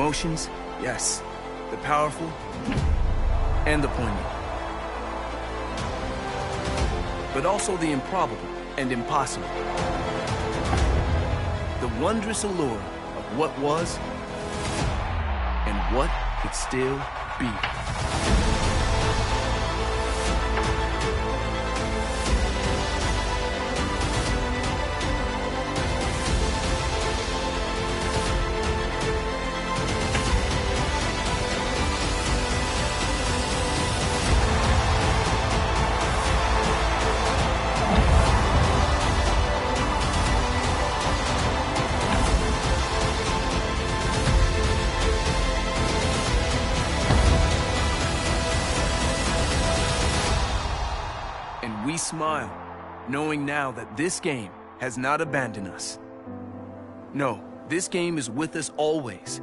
emotions, yes. The powerful and the poignant. But also the improbable and impossible. The wondrous allure of what was and what could still be. We smile, knowing now that this game has not abandoned us. No, this game is with us always.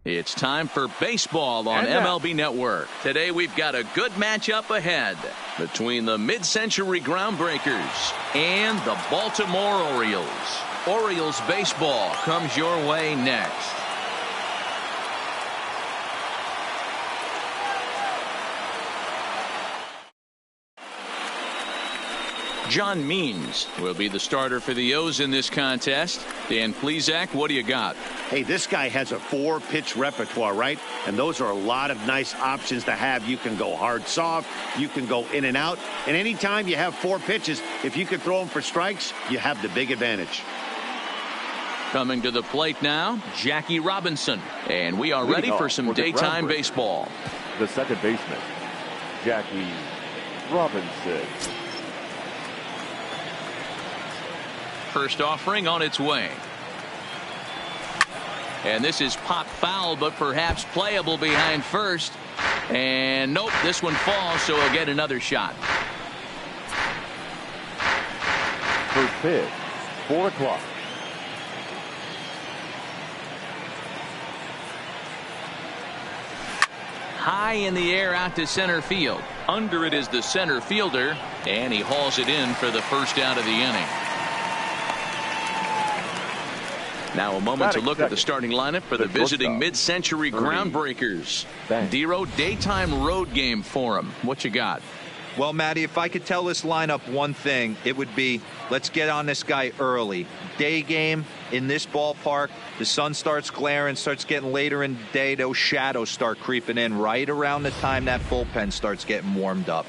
It's time for baseball on MLB Network. Today we've got a good matchup ahead between the mid-century groundbreakers and the Baltimore Orioles. Orioles baseball comes your way next. John Means will be the starter for the O's in this contest. Dan Plesac, what do you got? Hey, this guy has a 4-pitch repertoire, right? And those are a lot of nice options to have. You can go hard, soft. You can go in and out. And anytime you have 4 pitches, if you can throw them for strikes, you have the big advantage. Coming to the plate now, Jackie Robinson. And we are ready for some daytime baseball. The second baseman, Jackie Robinson. First offering on its way. And this is pop foul, but perhaps playable behind first. And nope, this one falls, so he'll get another shot. First pitch, 4 o'clock. High in the air out to center field. Under it is the center fielder, and he hauls it in for the first out of the inning. Now a moment to look at the starting lineup for the visiting Mid-Century Groundbreakers. Dero, daytime road game for him. What you got? Well, Matty, if I could tell this lineup one thing, it would be let's get on this guy early. Day game in this ballpark, the sun starts glaring, starts getting later in the day, those shadows start creeping in right around the time that bullpen starts getting warmed up.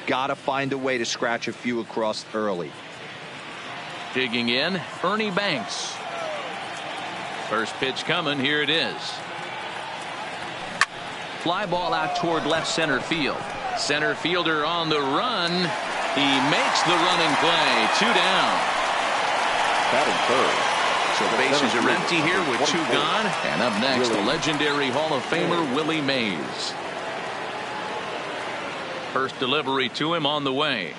Got to find a way to scratch a few across early. Digging in, Ernie Banks. First pitch coming, here it is. Fly ball out toward left center field. Center fielder on the run. He makes the running play. 2 down. Batting third. So bases are empty here with 2 gone. And up next, the legendary Hall of Famer Willie Mays. First delivery to him on the way.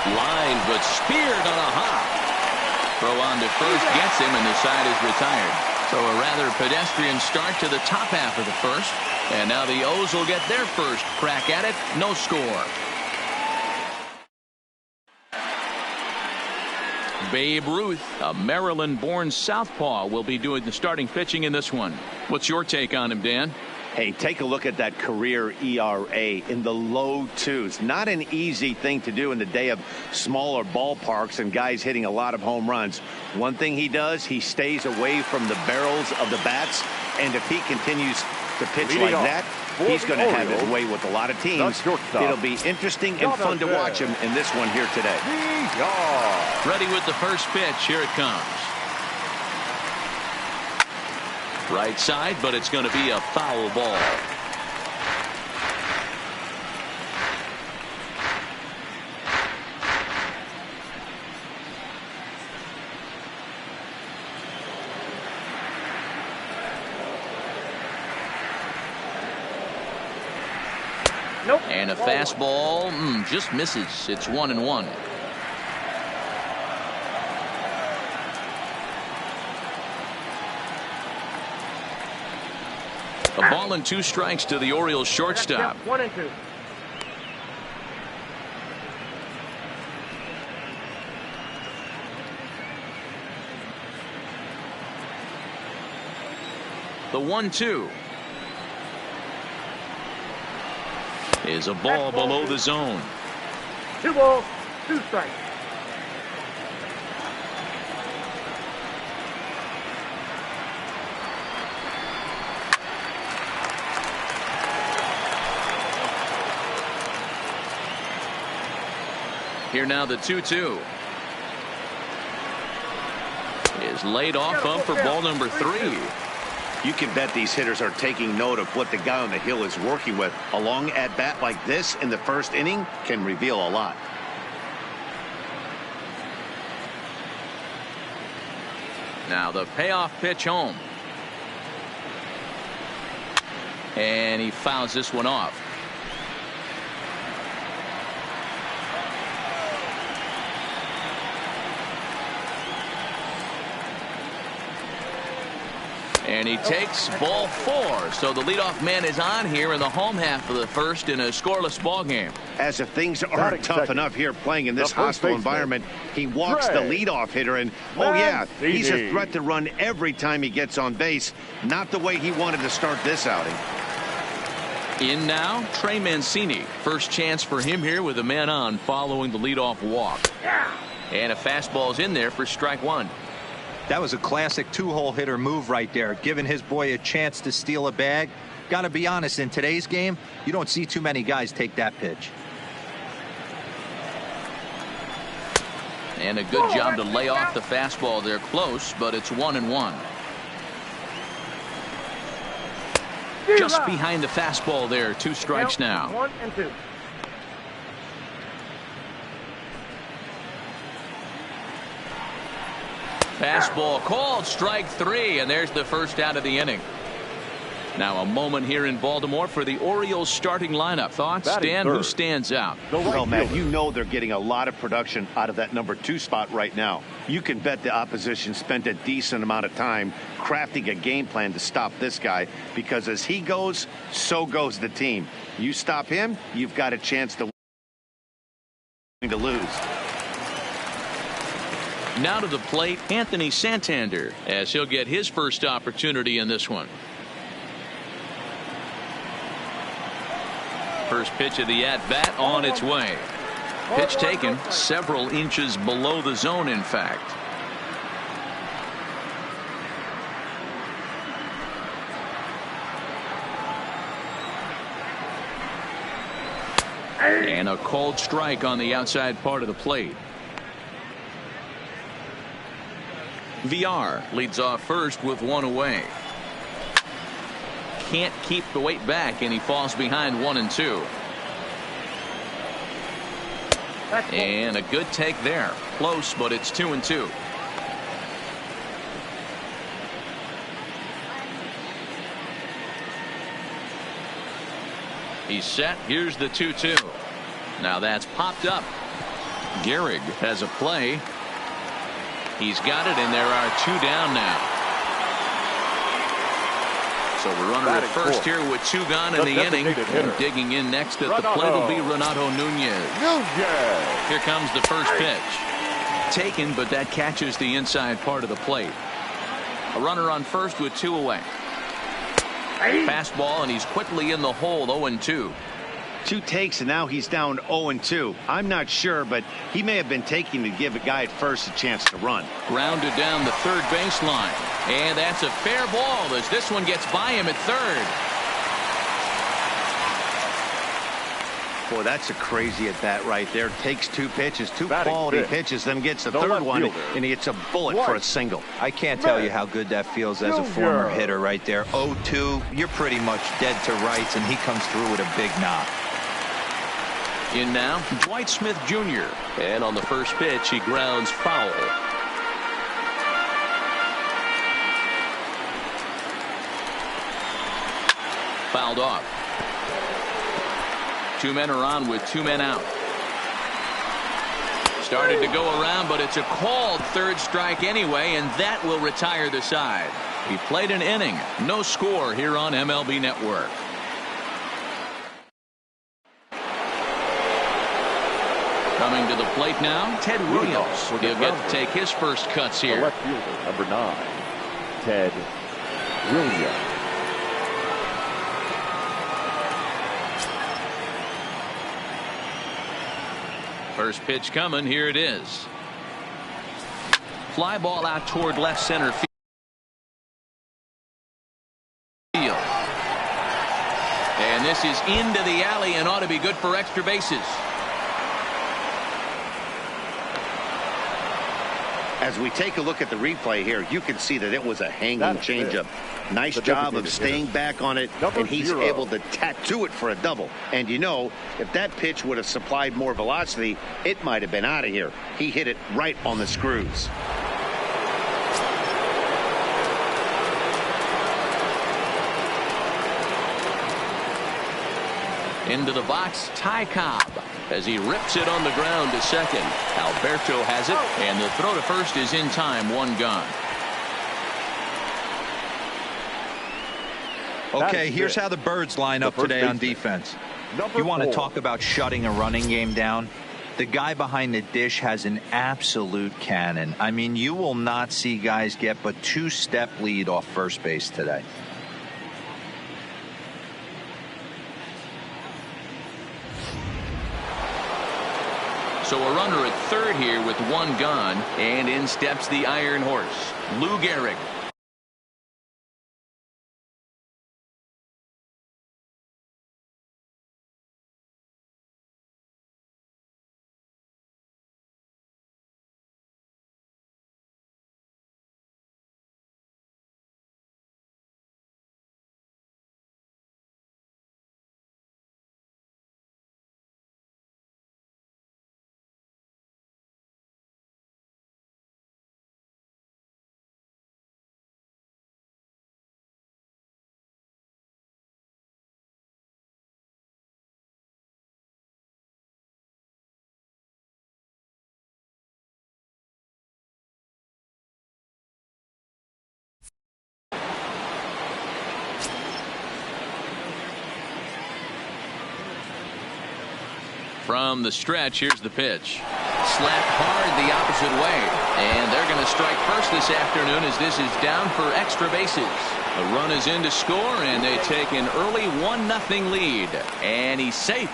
Line, but speared on a hop. Throw on to first gets him, and the side is retired. So a rather pedestrian start to the top half of the first. And now the O's will get their first crack at it. No score. Babe Ruth, a Maryland-born southpaw, will be doing the starting pitching in this one. What's your take on him, Dan? Hey, take a look at that career ERA in the low 2s. Not an easy thing to do in the day of smaller ballparks and guys hitting a lot of home runs. One thing he does, he stays away from the barrels of the bats. And if he continues to pitch like that, he's going to have his way with a lot of teams. It'll be interesting and fun to watch him in this one here today. Ready with the first pitch. Here it comes. Right side, but it's going to be a foul ball. Nope. And a fastball just misses. It's 1-1. A ball and 2 strikes to the Orioles shortstop. 1-2. The 1-2 is a ball below the zone. 2 balls, 2 strikes. Here now the 2-2 is laid off up for ball number 3. You can bet these hitters are taking note of what the guy on the hill is working with. A long at bat like this in the first inning can reveal a lot. Now the payoff pitch home. And he fouls this one off. And he takes ball 4. So the leadoff man is on here in the home half of the first in a scoreless ball game. As if things aren't tough enough here playing in this hostile environment, he walks the leadoff hitter, and oh yeah, he's a threat to run every time he gets on base. Not the way he wanted to start this outing. In now, Trey Mancini. First chance for him here with a man on following the leadoff walk. And a fastball's in there for strike one. That was a classic two-hole hitter move right there, giving his boy a chance to steal a bag. Got to be honest, in today's game, you don't see too many guys take that pitch. And a good job to lay off the fastball there close, but it's 1-1. Just behind the fastball there, 2 strikes now. 1 and 2. Fastball called, strike 3, and there's the first out of the inning. Now a moment here in Baltimore for the Orioles starting lineup. Thoughts, Dan? Who stands out? Well, Matt, you know they're getting a lot of production out of that number 2 spot right now. You can bet the opposition spent a decent amount of time crafting a game plan to stop this guy, because as he goes, so goes the team. You stop him, you've got a chance to lose. Now to the plate, Anthony Santander, as he'll get his first opportunity in this one. First pitch of the at-bat on its way. Pitch taken several inches below the zone, in fact. And a called strike on the outside part of the plate. VR leads off first with 1 away. Can't keep the weight back, and he falls behind 1 and 2. And a good take there. Close, but it's 2 and 2. He's set. Here's the 2-2. Now that's popped up. Gehrig has a play. He's got it, and there are 2 down now. So we're runner at first here with 2 gone in the inning. And digging in next at the plate will be Renato Nunez. Here comes the first pitch. Taken, but that catches the inside part of the plate. A runner on first with 2 away. Fastball, and he's quickly in the hole, 0-2. 2 takes, and now he's down 0-2. I'm not sure, but he may have been taking to give a guy at first a chance to run. Grounded down the third baseline. And that's a fair ball as this one gets by him at third. Boy, that's a crazy at bat right there. Takes 2 pitches, 2 quality pitches, then gets the third one, and he gets a bullet for a single. I can't tell you how good that feels as a former hitter right there. 0-2, you're pretty much dead to rights, and he comes through with a big knock. In now, Dwight Smith Jr. And on the first pitch, he grounds foul. Fouled off. 2 men are on with 2 men out. Started to go around, but it's a called third strike anyway, and that will retire the side. He played an inning. No score here on MLB Network. Coming to the plate now, Ted Williams. He'll get to take his first cuts here. The left fielder, number 9, Ted Williams. First pitch coming. Here it is. Fly ball out toward left center field. And this is into the alley and ought to be good for extra bases. As we take a look at the replay here, you can see that it was a hanging changeup. Nice job of staying back on it, and he's able to tattoo it for a double. And you know, if that pitch would have supplied more velocity, it might have been out of here. He hit it right on the screws. Into the box, Ty Cobb, as he rips it on the ground to second. Alberto has it, and the throw to first is in time, 1 gone. Okay, here's how the Birds line up today on defense. You want to talk about shutting a running game down? The guy behind the dish has an absolute cannon. I mean, you will not see guys get but 2-step lead off first base today. So a runner at third here with one gone, and in steps the Iron Horse, Lou Gehrig. From the stretch, here's the pitch. Slapped hard the opposite way. And they're going to strike first this afternoon as this is down for extra bases. The run is in to score, and they take an early 1-0 lead. And he's safe.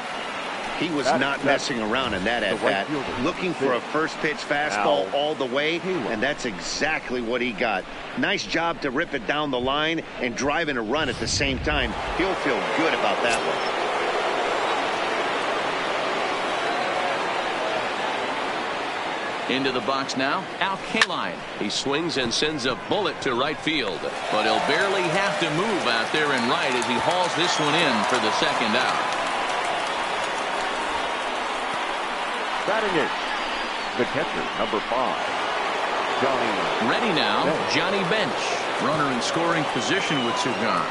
He was not messing around in that at-bat. Looking for a first-pitch fastball all the way, and that's exactly what he got. Nice job to rip it down the line and drive in a run at the same time. He'll feel good about that one. Into the box now, Al Kaline. He swings and sends a bullet to right field, but he'll barely have to move out there in right as he hauls this one in for the second out. Batting it, the catcher, number 5, Johnny. Ready now, Johnny Bench. Runner in scoring position with 2 gone.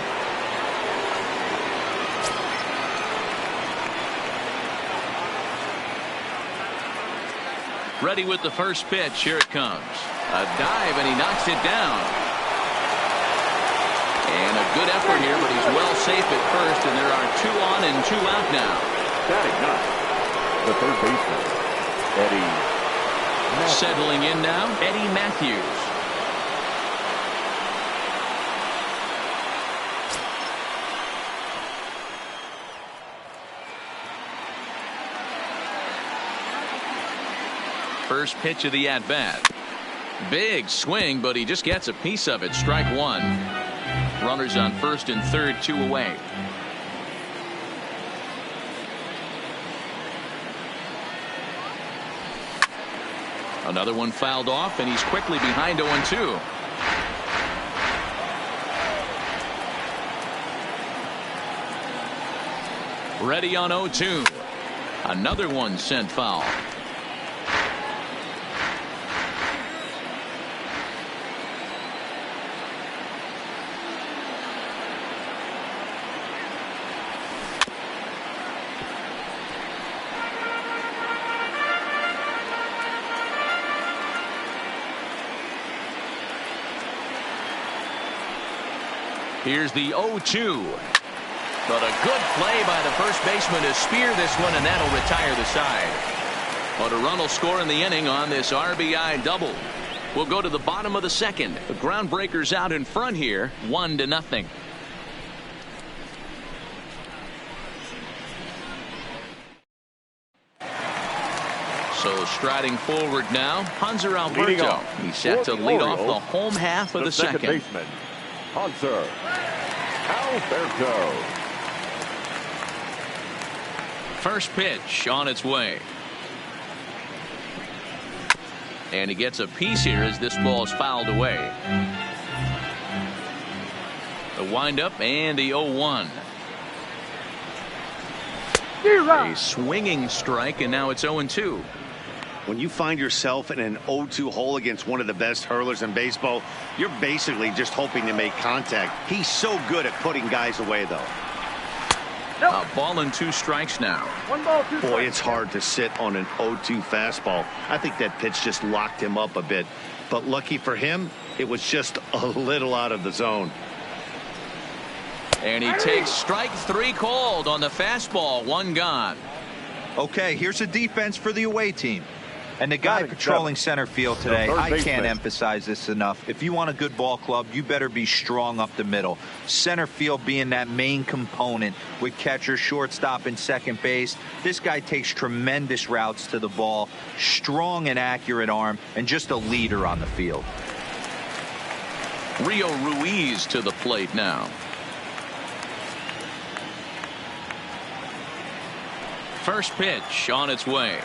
Ready with the first pitch. Here it comes. A dive, and he knocks it down. And a good effort here, but he's well safe at first, and there are 2 on and 2 out now. Batting ninth, the third baseman, Eddie. Settling in now, Eddie Matthews. First pitch of the at-bat. Big swing, but he just gets a piece of it. Strike 1. Runners on first and third, 2 away. Another one fouled off, and he's quickly behind 0-2. Ready on 0-2. Another one sent foul. Here's the 0-2. But a good play by the first baseman to spear this one, and that'll retire the side. But a run will score in the inning on this RBI double. We'll go to the bottom of the second. The Groundbreakers out in front here, 1-0. So striding forward now, Hanser Alberto. He's set to lead off the home half of the second. Baseman, Hanser Alberto. First pitch on its way. And he gets a piece here as this ball is fouled away. The windup and the 0-1. A swinging strike, and now it's 0-2. When you find yourself in an 0-2 hole against one of the best hurlers in baseball, you're basically just hoping to make contact. He's so good at putting guys away, though. A ball and 2 strikes now. 1 ball, 2 strikes. Boy, it's hard to sit on an 0-2 fastball. I think that pitch just locked him up a bit. But lucky for him, it was just a little out of the zone. And he takes strike 3 called on the fastball. 1 gone. Okay, here's a defense for the away team. And the guy patrolling center field today, I can't emphasize this enough. If you want a good ball club, you better be strong up the middle. Center field being that main component with catcher, shortstop, and second base. This guy takes tremendous routes to the ball, strong and accurate arm, and just a leader on the field. Rio Ruiz to the plate now. First pitch on its way.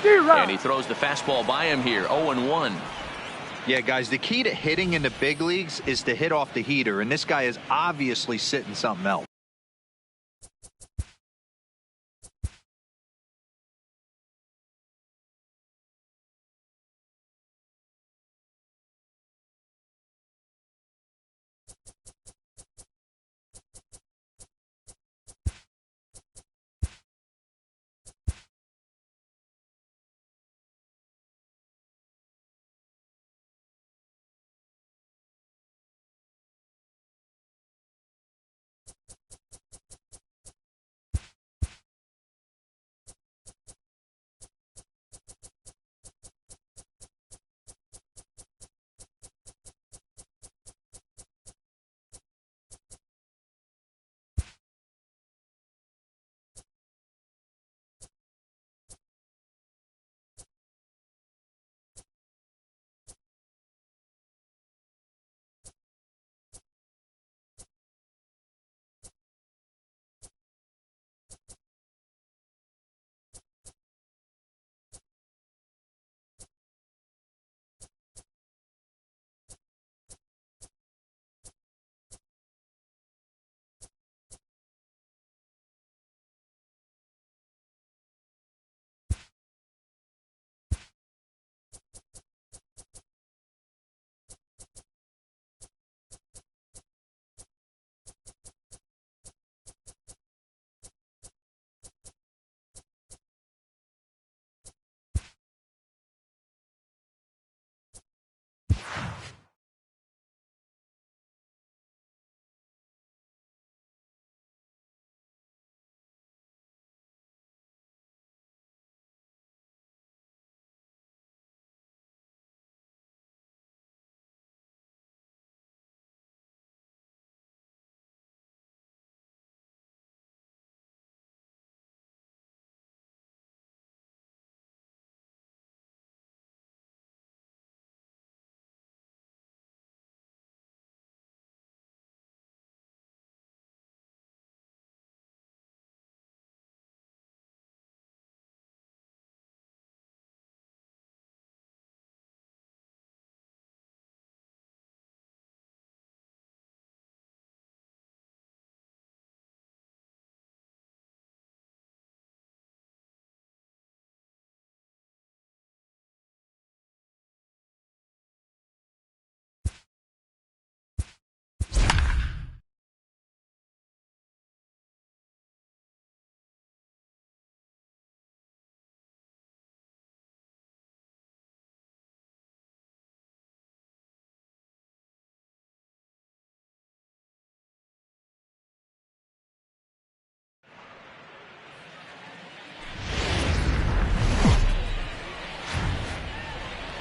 And he throws the fastball by him here, 0-1. Yeah, guys, the key to hitting in the big leagues is to hit off the heater, and this guy is obviously sitting something else.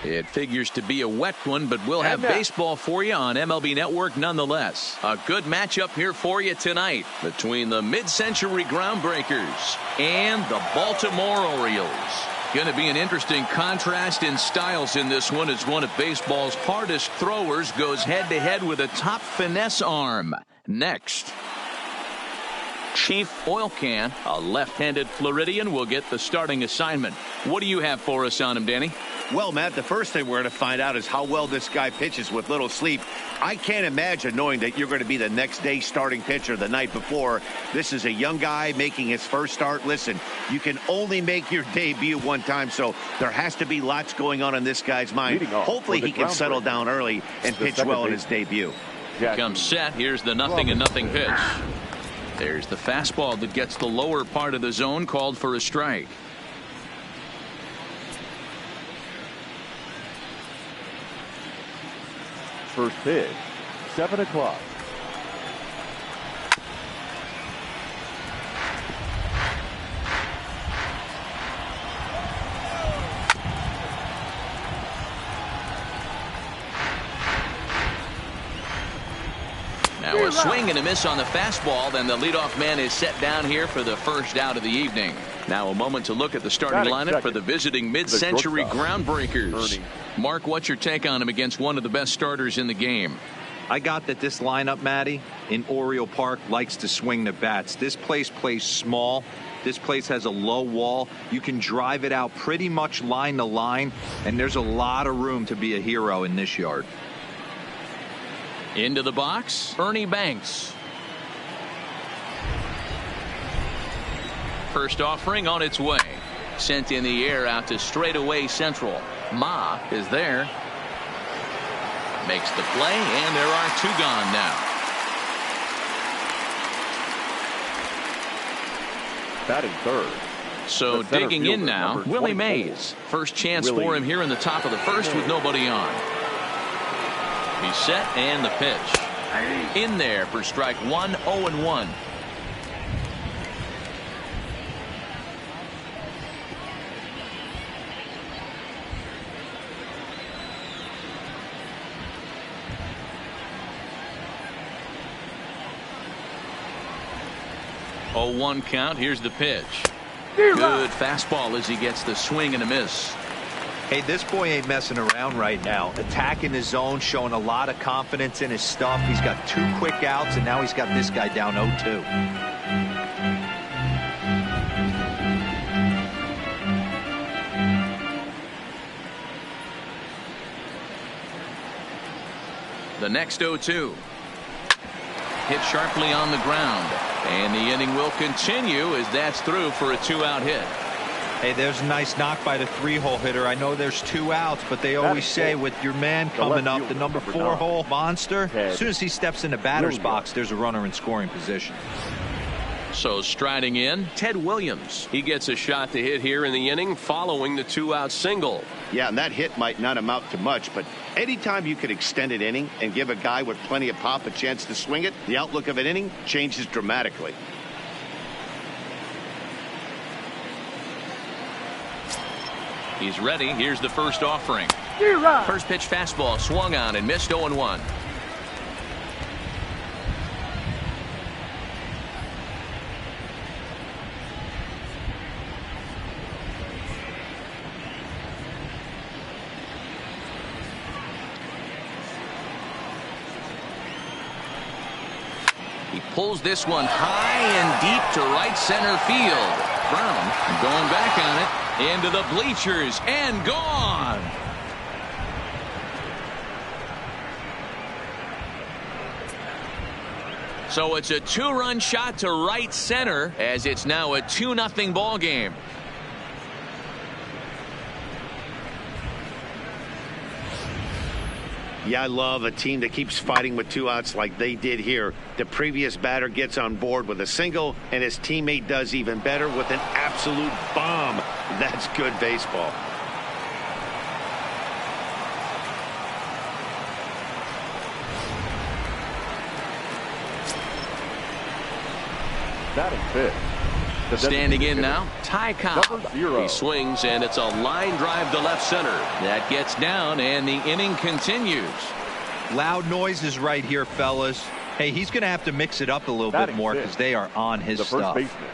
It figures to be a wet one, but we'll have baseball for you on MLB Network nonetheless. A good matchup here for you tonight between the mid-century Groundbreakers and the Baltimore Orioles. Going to be an interesting contrast in styles in this one as one of baseball's hardest throwers goes head-to-head with a top finesse arm. Next, Chief Oil Can, a left-handed Floridian, will get the starting assignment. What do you have for us on him, Danny? Well, Matt, the first thing we're going to find out is how well this guy pitches with little sleep. I can't imagine knowing that you're going to be the next day starting pitcher the night before. This is a young guy making his first start. Listen, you can only make your debut one time, so there has to be lots going on in this guy's mind. Hopefully he can settle down early and pitch well in his debut. Comes set. Here's the 0-0 pitch. There's the fastball that gets the lower part of the zone, called for a strike. First pitch, 7 o'clock. Now a swing and a miss on the fastball. Then the leadoff man is set down here for the first out of the evening. Now a moment to look at the starting lineup for the visiting mid-century Groundbreakers. Mark, what's your take on him against one of the best starters in the game? I got that this lineup, Matty, in Oriole Park likes to swing the bats. This place plays small. This place has a low wall. You can drive it out pretty much line to line, and there's a lot of room to be a hero in this yard. Into the box, Ernie Banks. First offering on its way. Sent in the air out to straightaway central. Ma is there. Makes the play, and there are two gone now. Batting third. So digging in now, Willie Mays. First chance for him here in the top of the first with nobody on. He's set, and the pitch. In there for strike one, 0-1. Oh, 1 count. Here's the pitch. Good fastball as he gets the swing and a miss. Hey, this boy ain't messing around right now. Attacking his zone, showing a lot of confidence in his stuff. He's got 2 quick outs, and now he's got this guy down 0-2. The next 0-2. Hit sharply on the ground. And the inning will continue as that's through for a 2-out hit. Hey, there's a nice knock by the 3-hole hitter. I know there's 2 outs, but they always say with your man coming up, the number 4-hole monster, as soon as he steps in the batter's box, there's a runner in scoring position. So striding in, Ted Williams. He gets a shot to hit here in the inning following the 2-out single. Yeah, and that hit might not amount to much, but anytime you can extend an inning and give a guy with plenty of pop a chance to swing it, the outlook of an inning changes dramatically. He's ready. Here's the first offering. First pitch fastball swung on and missed 0-1. He pulls this one high and deep to right center field. Brown going back on it. Into the bleachers and gone. So it's a 2-run shot to right center as it's now a 2-0 ball game. Yeah, I love a team that keeps fighting with 2 outs like they did here. The previous batter gets on board with a single, and his teammate does even better with an absolute bomb. That's good baseball. Batting fifth. Standing in now, Ty Cobb. He swings, and it's a line drive to left center. That gets down, and the inning continues. Loud noises right here, fellas. Hey, he's going to have to mix it up a little bit more because they are on his the stuff. First baseman,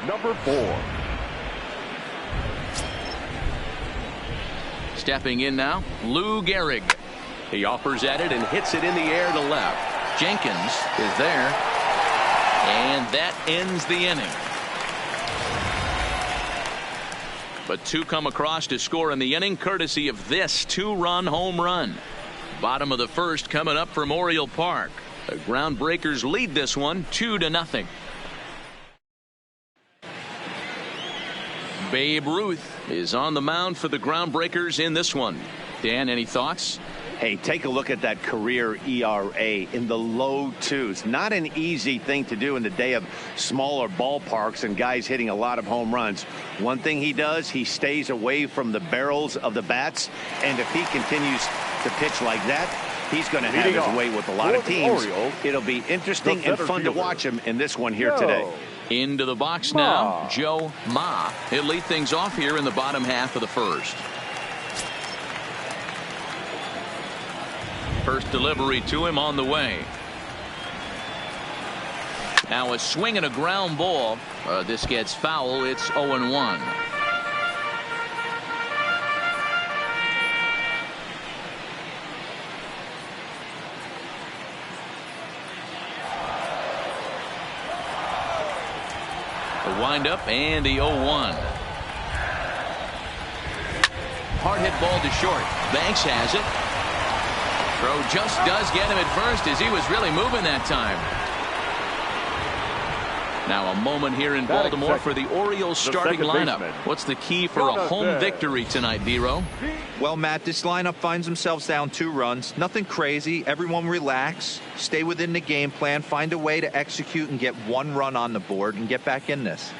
number 4. Stepping in now, Lou Gehrig. He offers at it and hits it in the air to left. Jenkins is there, and that ends the inning. But 2 come across to score in the inning, courtesy of this 2-run home run. Bottom of the first coming up from Oriole Park. The Groundbreakers lead this one 2-0. Babe Ruth is on the mound for the Groundbreakers in this one. Dan, any thoughts? Hey, take a look at that career ERA in the low 2s. Not an easy thing to do in the day of smaller ballparks and guys hitting a lot of home runs. One thing he does, he stays away from the barrels of the bats, and if he continues to pitch like that, he's going to have his way with a lot of teams. It'll be interesting and fun to watch him in this one here today. Into the box now, Joe Ma. He'll lead things off here in the bottom half of the first. First delivery to him on the way. Now a swing and a ground ball. This gets foul. It's 0-1. The windup and the 0-1. Hard hit ball to short. Banks has it. Throw just does get him at first as he was really moving that time. Now a moment here in Baltimore for the Orioles starting lineup. What's the key for a home victory tonight, D-Row? Well, Matt, this lineup finds themselves down 2 runs. Nothing crazy. Everyone relax. Stay within the game plan. Find a way to execute and get 1 run on the board and get back in this.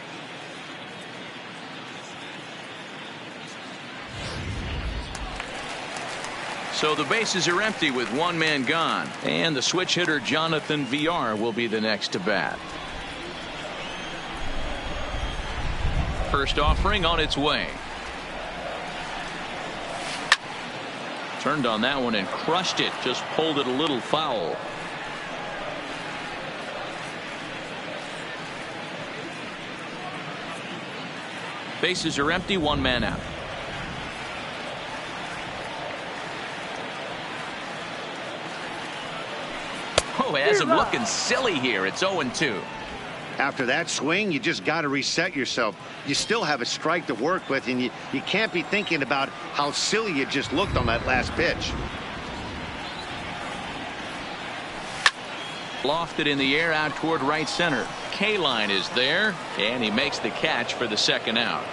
So the bases are empty with 1 man gone. And the switch hitter Jonathan VR will be the next to bat. First offering on its way. Turned on that one and crushed it. Just pulled it a little foul. Bases are empty, 1 man out. Oh, has him looking silly here. It's 0-2. After that swing, you just got to reset yourself. You still have a strike to work with, and you can't be thinking about how silly you just looked on that last pitch. Lofted in the air out toward right center. K-line is there, and he makes the catch for the 2nd out.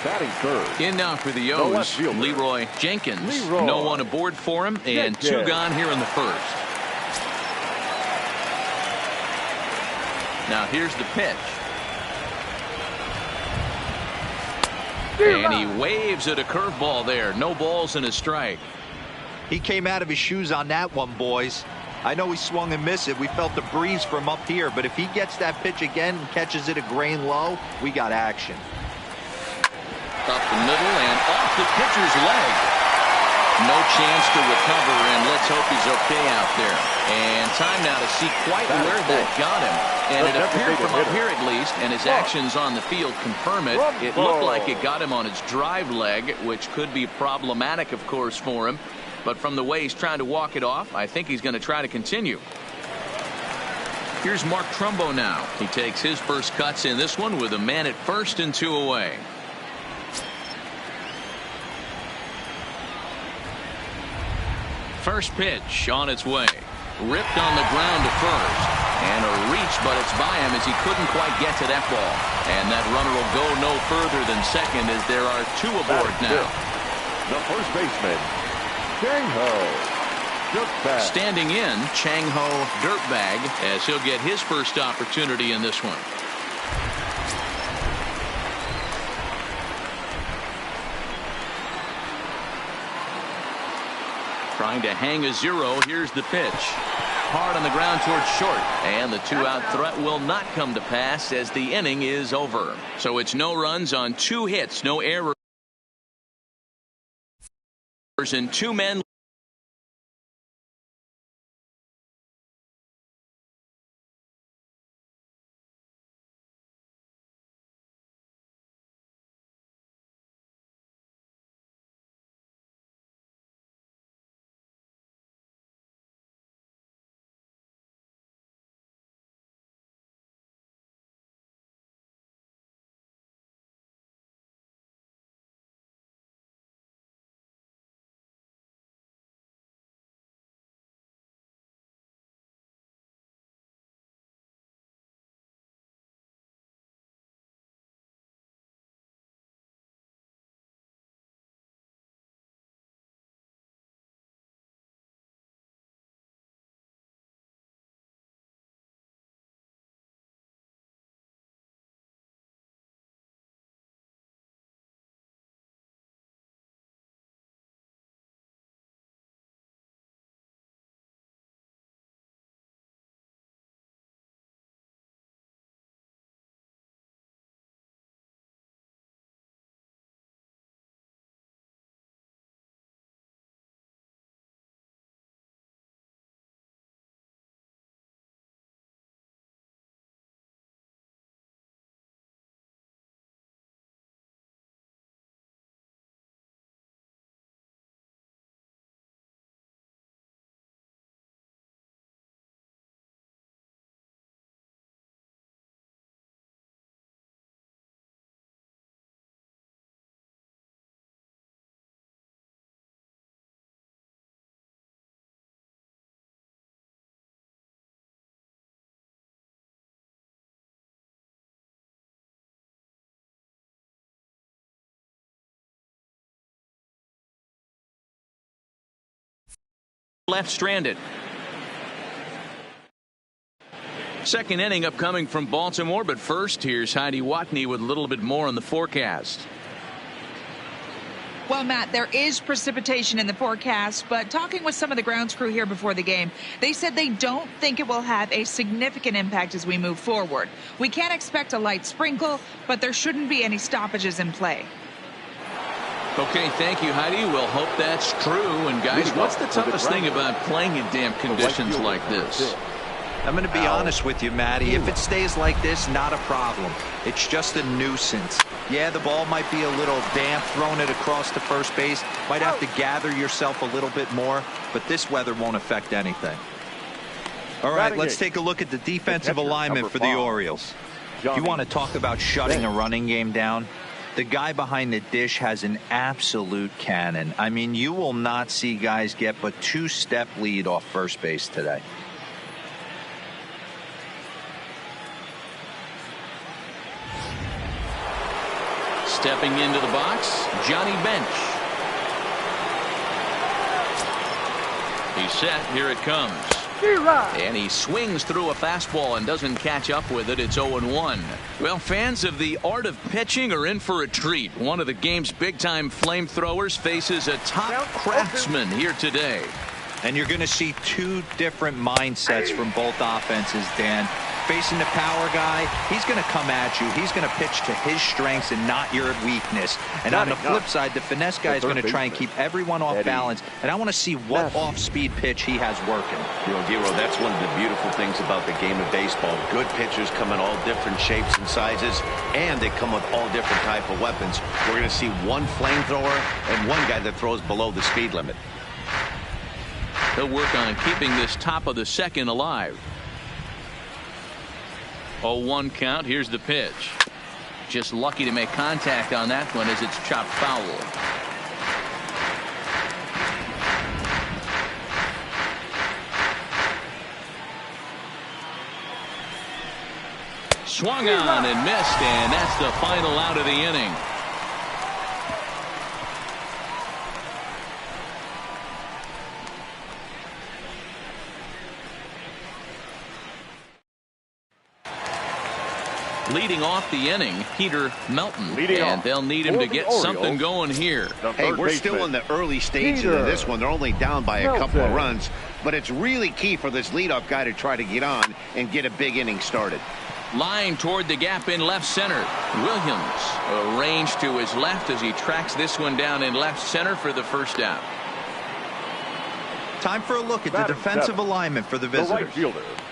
Batting third. In now for the O's, Leroy Jenkins. No one aboard for him, and 2 gone here in the 1st. Now here's the pitch. And he waves at a curveball there. No balls and a strike. He came out of his shoes on that one, boys. I know he swung and missed it. We felt the breeze from up here, but if he gets that pitch again and catches it a grain low, we got action. Up the middle and off the pitcher's leg. No chance to recover, and let's hope he's okay out there. And time now to see quite where that got him. And it appeared from up here at least, and his actions on the field confirm it. It looked like it got him on his drive leg, which could be problematic, of course, for him. But from the way he's trying to walk it off, I think he's going to try to continue. Here's Mark Trumbo now. He takes his first cuts in this one with a man at first and 2 away. First pitch on its way. Ripped on the ground to first. And a reach, but it's by him as he couldn't quite get to that ball. And that runner will go no further than second as there are 2 aboard now. The first baseman, Touhou. Dirtbag. Standing in, Chang-Ho Dirtbag, as he'll get his first opportunity in this one. Trying to hang a 0. Here's the pitch. Hard on the ground towards short. And the 2-out threat will not come to pass as the inning is over. So it's no runs on 2 hits, no errors, and 2 men. left stranded. Second inning upcoming from Baltimore, but first, here's Heidi Watney with a little bit more on the forecast. Well, Matt, there is precipitation in the forecast, but talking with some of the grounds crew here before the game, they said they don't think it will have a significant impact as we move forward. We can't expect a light sprinkle, but there shouldn't be any stoppages in play. Okay, thank you, Heidi. We'll hope that's true. And, guys, what's the toughest thing about playing in damp conditions like this? I'm going to be honest with you, Matty. If it stays like this, not a problem. It's just a nuisance. Yeah, the ball might be a little damp, throwing it across to first base. Might have to gather yourself a little bit more, but this weather won't affect anything. All right, let's take a look at the defensive alignment for the Orioles. If you want to talk about shutting a running game down, the guy behind the dish has an absolute cannon. I mean, you will not see guys get but two-step lead off first base today. Stepping into the box, Johnny Bench. He's set. Here it comes. And he swings through a fastball and doesn't catch up with it. It's 0-1. Well, fans of the art of pitching are in for a treat. One of the game's big-time flamethrowers faces a top craftsman here today. And you're going to see two different mindsets from both offenses, Dan. Facing the power guy, he's going to come at you. He's going to pitch to his strengths and not your weakness. And on the flip side, the finesse guy is going to try and keep everyone off balance. And I want to see what off-speed pitch he has working. You know, Giro, that's one of the beautiful things about the game of baseball. Good pitchers come in all different shapes and sizes, and they come with all different type of weapons. We're going to see one flamethrower and one guy that throws below the speed limit. They'll work on keeping this top of the second alive. 0-1 count. Here's the pitch. Just lucky to make contact on that one as it's chopped foul. Swung on and missed, and that's the final out of the inning. Leading off the inning, Peter Melton, and they'll need him to get something going here. Hey, we're still in the early stages of this one. They're only down by a couple of runs, but it's really key for this leadoff guy to try to get on and get a big inning started. Line toward the gap in left center. Williams arranged to his left as he tracks this one down in left center for the first out. Time for a look at the defensive alignment for the visitors.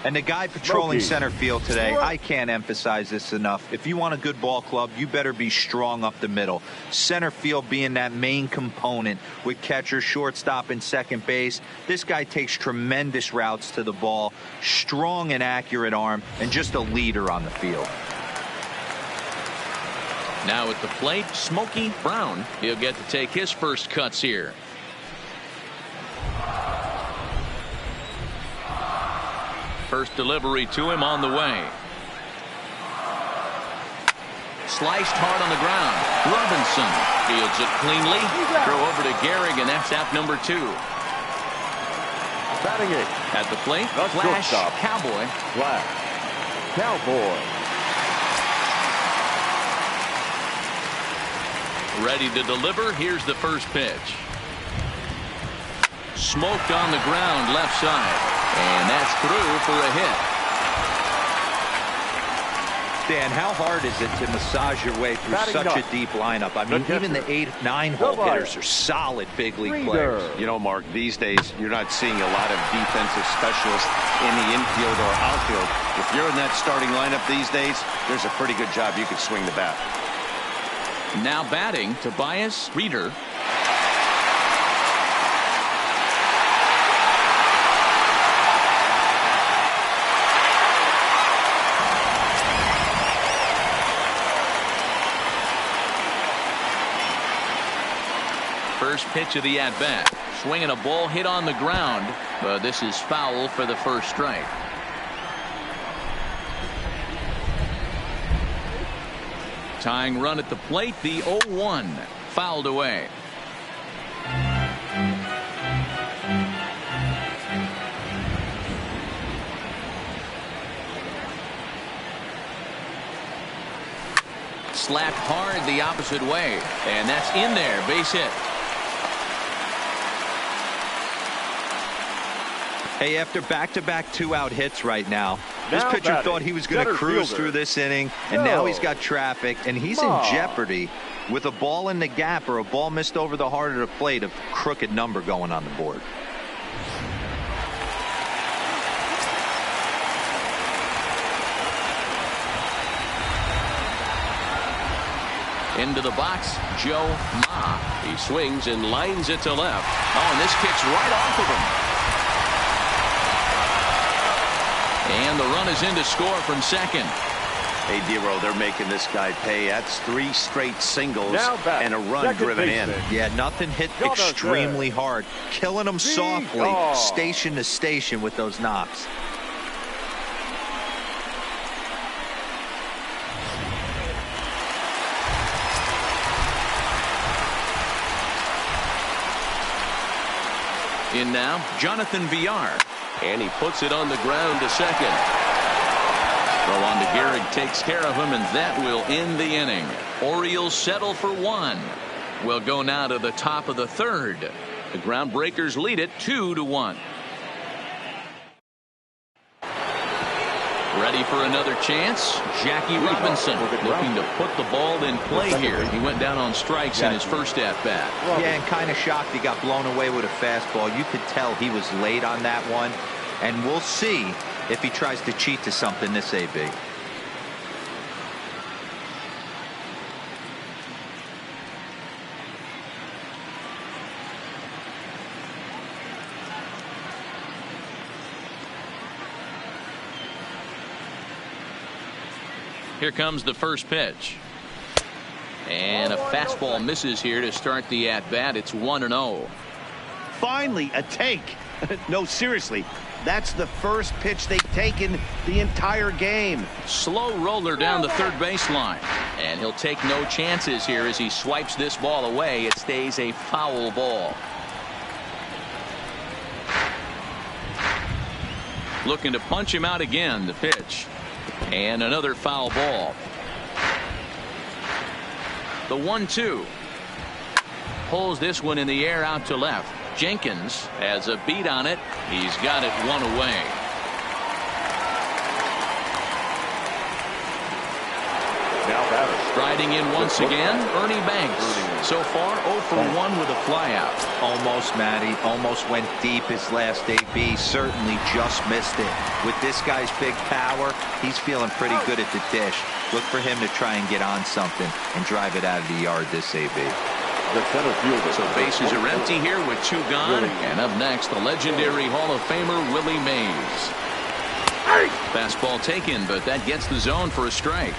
And the guy patrolling center field today, I can't emphasize this enough. If you want a good ball club, you better be strong up the middle. Center field being that main component with catcher, shortstop, and second base. This guy takes tremendous routes to the ball, strong and accurate arm, and just a leader on the field. Now at the plate, Smokey Brown. He'll get to take his first cuts here. First delivery to him on the way. Sliced hard on the ground. Robinson fields it cleanly. Throw over to Gehrig, and that's out number 2. Batting it. At the plate, Flash Cowboy. Flash Cowboy. Ready to deliver. Here's the first pitch. Smoked on the ground left side. And that's through for a hit. Dan, how hard is it to massage your way through such a deep lineup? I mean, even the 8, 9-hole hitters are solid big league players. You know, Mark, these days you're not seeing a lot of defensive specialists in the infield or outfield. If you're in that starting lineup these days, there's a pretty good job you could swing the bat. Now batting, Tobias Reeder. First pitch of the at-bat. Swinging a ball hit on the ground, but this is foul for the first strike. Tying run at the plate, the 0-1. Fouled away. Slapped hard the opposite way. And that's in there. Base hit. Hey, after back-to-back two-out hits right now, this Now pitcher batting, thought he was going to center cruise fielder. through this inning, and now he's got traffic, and he's in jeopardy with a ball in the gap or a ball missed over the heart of the plate, a crooked number going on the board. Into the box, Joe Ma. He swings and lines it to left. Oh, and this kicks right off of him. And the run is in to score from second. Hey, Dero, they're making this guy pay. That's 3 straight singles Now back, and a run second driven in. baseman. Yeah, nothing hit Jonathan. extremely hard. Killing them softly, Dog. station to station with those knocks. In now, Jonathan Villar. And he puts it on the ground to second. Throw on to Gehrig takes care of him, and that will end the inning. Orioles settle for 1. We'll go now to the top of the third. The Groundbreakers lead it 2-1. Ready for another chance? Jackie Robinson looking to put the ball in play here. He went down on strikes in his first at-bat. Yeah, and kind of shocked he got blown away with a fastball. You could tell he was late on that one. And we'll see if he tries to cheat to something this AB. Here comes the first pitch. And a fastball misses here to start the at-bat. It's 1-0. Finally, a take. No, seriously. That's the first pitch they've taken the entire game. Slow roller down the third baseline. And he'll take no chances here as he swipes this ball away. It stays a foul ball. Looking to punch him out again. The pitch. And another foul ball. The 1-2. Pulls this one in the air out to left. Jenkins has a beat on it. He's got it 1 away. Now batter. Striding in once again, Ernie Banks. So far 0 for 1 with a flyout. Almost, Matty. Almost went deep his last AB. Certainly just missed it. With this guy's big power, he's feeling pretty good at the dish. Look for him to try and get on something and drive it out of the yard this AB. The center fielder. So bases are empty here with 2 gone. And up next, the legendary Hall of Famer Willie Mays. Fastball taken, but that gets the zone for a strike.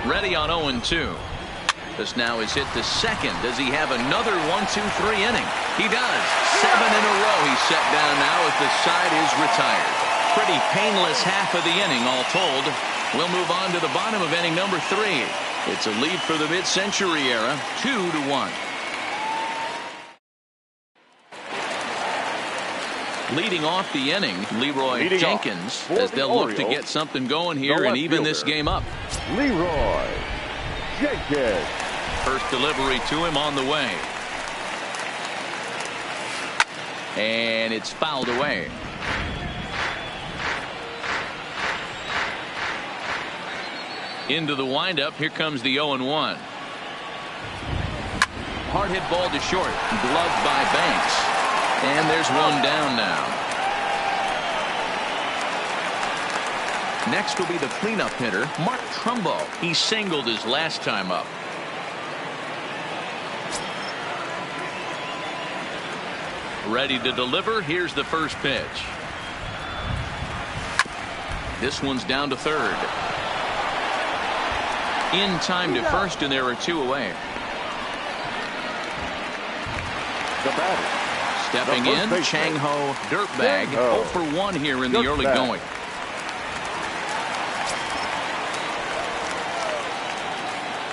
Ready on 0-2. This now is hit to second. Does he have another 1-2-3 inning? He does. 7 in a row he's set down now as the side is retired. Pretty painless half of the inning all told. We'll move on to the bottom of inning number 3. It's a lead for the mid-century era, 2-1. Leading off the inning, Leroy Jenkins, as they'll look to get something going here and even this game up. Leroy Jenkins. First delivery to him on the way. And it's fouled away. Into the windup. Here comes the 0-1. Hard hit ball to short. Gloved by Banks. And there's one down now. Next will be the cleanup hitter, Mark Trumbo. He singled his last time up. Ready to deliver. Here's the first pitch. This one's down to third. In time to first, and there are 2 away. The batter. Stepping in, Chang-Ho Dirtbag. 0 for 1 here in the early going.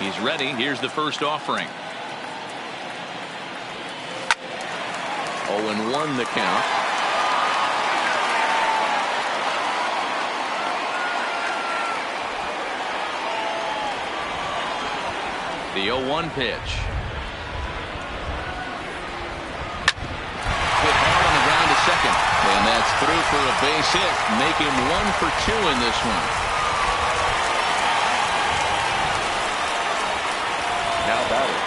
He's ready. Here's the first offering. 0-1 the count. The 0-1 pitch. Hit hard on the ground to second. And that's through for a base hit. Make him 1 for 2 in this one. Now batting,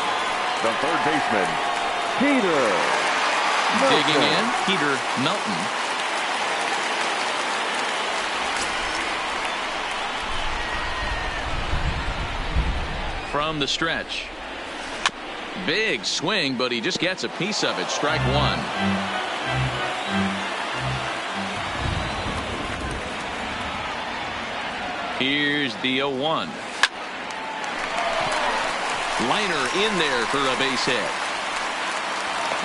the third baseman, Peter Melton. Digging in, Peter Melton. From the stretch. Big swing, but he just gets a piece of it. Strike 1. Here's the 0-1. Liner in there for a base hit.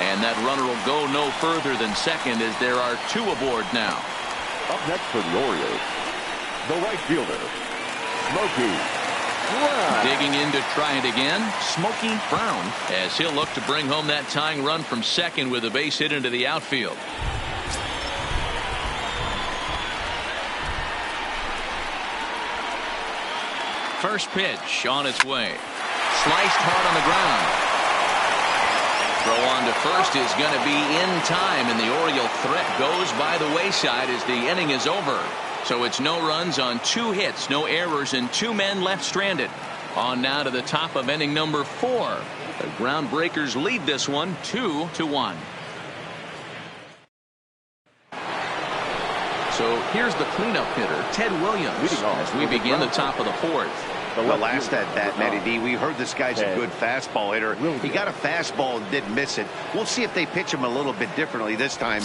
And that runner will go no further than second as there are 2 aboard now. Up next for the Orioles, the right fielder, Smokey Brown. Digging in to try it again, Smokey Brown, as he'll look to bring home that tying run from second with a base hit into the outfield. First pitch on its way. Sliced hard on the ground. Throw on to first is going to be in time, and the Oriole threat goes by the wayside as the inning is over. So it's no runs on 2 hits, no errors, and 2 men left stranded. On now to the top of inning number 4. The Groundbreakers lead this one 2-1. So here's the cleanup hitter, Ted Williams, as we begin the top of the 4th. The last at bat, Matty D, we heard this guy's a good fastball hitter. He got a fastball and didn't miss it. We'll see if they pitch him a little bit differently this time.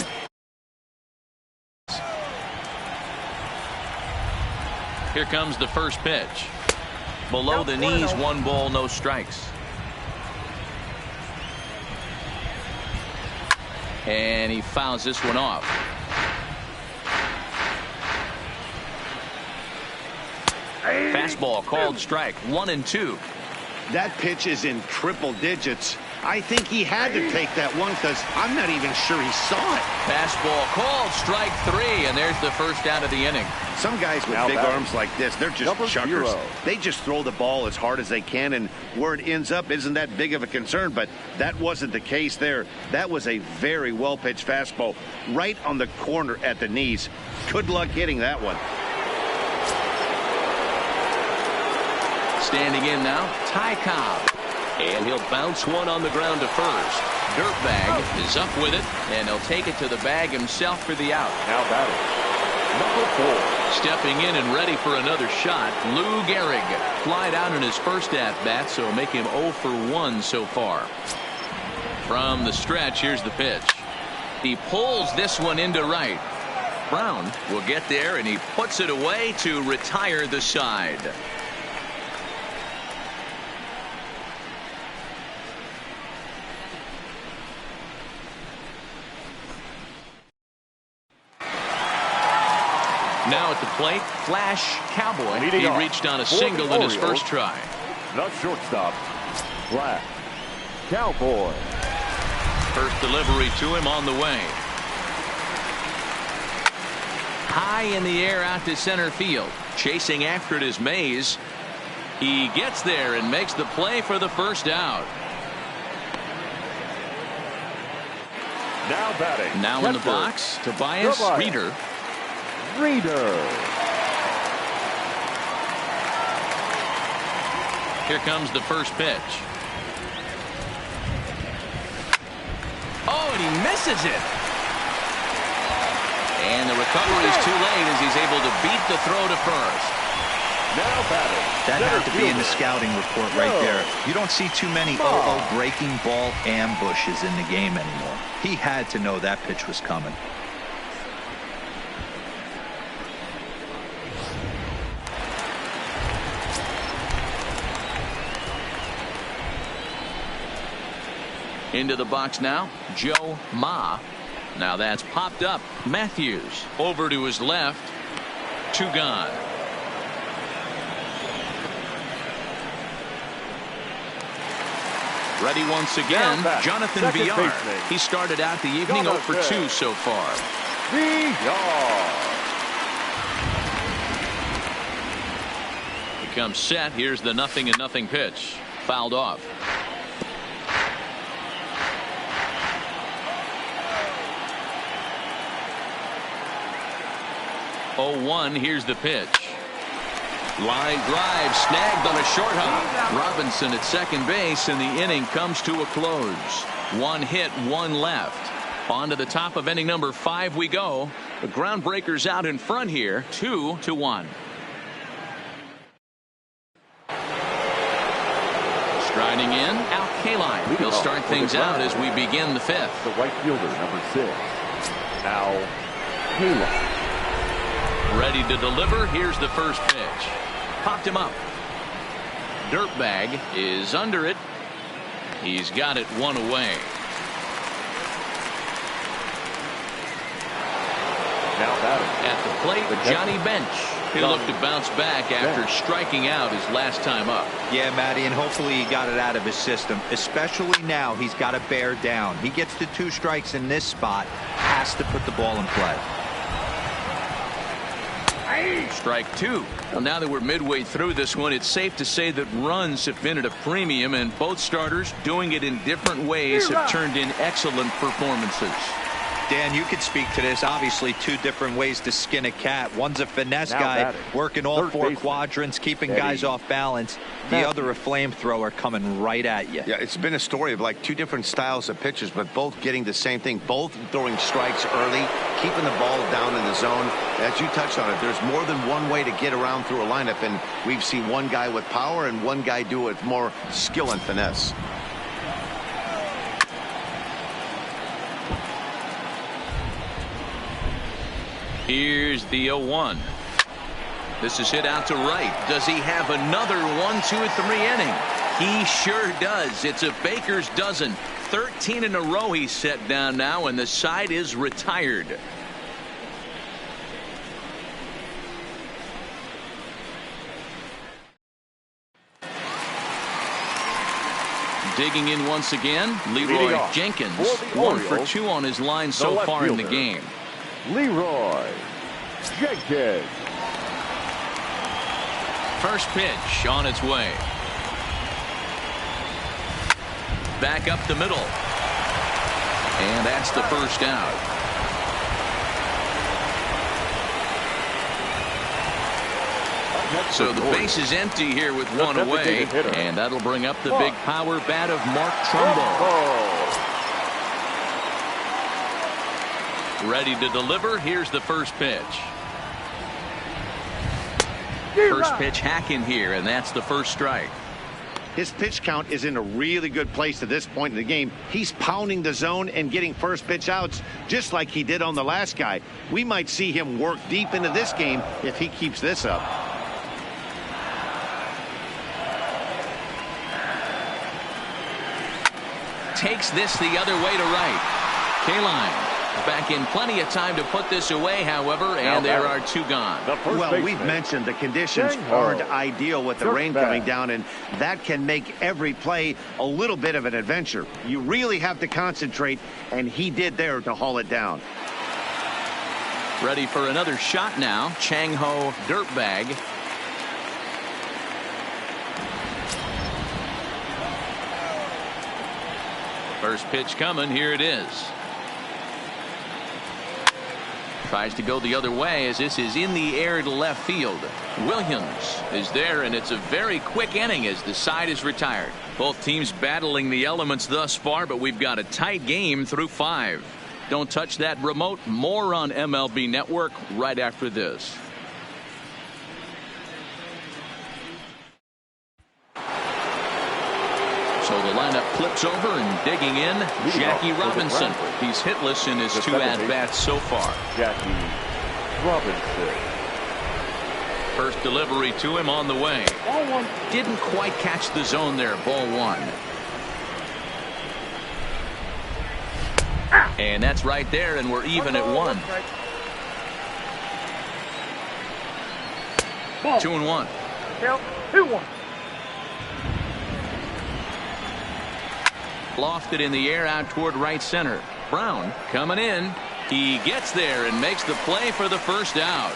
Here comes the first pitch. Below the knees, 1 ball, no strikes. And he fouls this one off. Fastball called strike 1-2. That pitch is in triple digits. I think he had to take that one because I'm not even sure he saw it. Fastball called strike 3, and there's the first out of the inning. Some guys with big arms like this, they're just chuckers. They just throw the ball as hard as they can, and where it ends up isn't that big of a concern, but that wasn't the case there. That was a very well-pitched fastball right on the corner at the knees. Good luck hitting that one. Standing in now, Ty Cobb. And he'll bounce one on the ground to first. Dirtbag is up with it, and he'll take it to the bag himself for the out. Now batting, number 4. Stepping in and ready for another shot, Lou Gehrig. Flied out in his first at-bat, so make him 0 for 1 so far. From the stretch, here's the pitch. He pulls this one into right. Brown will get there, and he puts it away to retire the side. Now at the plate, Flash Cowboy. He reached on a single in his first try. The shortstop, Flash Cowboy. First delivery to him on the way. High in the air out to center field. Chasing after it is Mays. He gets there and makes the play for the first out. Now batting. Now in the box, Tobias Reeder. Here comes the first pitch. Oh, and he misses it. And the recovery is too late as he's able to beat the throw to first. Now batting. That had to be in the scouting report right there. You don't see too many breaking ball ambushes in the game anymore. He had to know that pitch was coming. Into the box now, Joe Ma. Now that's popped up. Matthews over to his left. 2 gone. Ready once again, Jonathan Villar. He started out the evening 0 for 2 so far. Villar. He comes set. Here's the 0-0 pitch. fouled off. 0-1, here's the pitch. Line drive snagged on a short hop. Robinson at second base, and the inning comes to a close. 1 hit, 1 left. On to the top of inning number 5 we go. The Groundbreakers out in front here, 2-1. Striding in, Al Kaline. He'll start things out as we begin the 5th. The right fielder, number 6, Al Kaline. Ready to deliver. Here's the first pitch. Popped him up. Dirtbag is under it. He's got it 1 away. Now batting at the plate, Johnny Bench. He'll look to bounce back after striking out his last time up. Yeah, Matty, and hopefully he got it out of his system. Especially now, he's got to bear down. He gets the 2 strikes in this spot, has to put the ball in play. Strike 2. Well, now that we're midway through this one, it's safe to say that runs have been at a premium, and both starters, doing it in different ways, have turned in excellent performances. Dan, you could speak to this. Obviously, 2 different ways to skin a cat. One's a finesse guy, working all 4 quadrants, keeping guys off balance. The other, a flamethrower coming right at you. Yeah, it's been a story of like 2 different styles of pitchers, but both getting the same thing. Both throwing strikes early, keeping the ball down in the zone. As you touched on it, there's more than one way to get around through a lineup, and we've seen one guy with power and one guy do it with more skill and finesse. Here's the 0-1. This is hit out to right. Does he have another 1, 2, 3 inning? He sure does. It's a baker's dozen. 13 in a row he's set down now, and the side is retired. Digging in once again, Leroy Jenkins. 1 for 2 on his line so far in the game. Leroy Jenkins. First pitch on its way. Back up the middle. And that's the first out. So the base is empty here with 1 away. And that'll bring up the big power bat of Mark Trumbo. Ready to deliver. Here's the first pitch. First pitch hack in here, and that's the first strike. His pitch count is in a really good place at this point in the game. He's pounding the zone and getting first pitch outs just like he did on the last guy. We might see him work deep into this game if he keeps this up. Takes this the other way to right. Kaline back in plenty of time to put this away, however, and there are 2 gone. Well, we've mentioned the conditions aren't ideal with the rain coming down, and that can make every play a little bit of an adventure. You really have to concentrate, and he did there to haul it down. Ready for another shot now. Touhou Dirtbag. First pitch coming. Here it is. Tries to go the other way as this is in the air to left field. Williams is there, and it's a very quick inning as the side is retired. Both teams battling the elements thus far, but we've got a tight game through 5. Don't touch that remote. More on MLB Network right after this. So the lineup flips over, and digging in, Jackie Robinson. He's hitless in his 2 at-bats so far. Jackie Robinson. First delivery to him on the way. Ball 1. Didn't quite catch the zone there. Ball 1. And that's right there, and we're even at 1. 2-1. 2-1. Lofted in the air out toward right center. Brown coming in. He gets there and makes the play for the first out.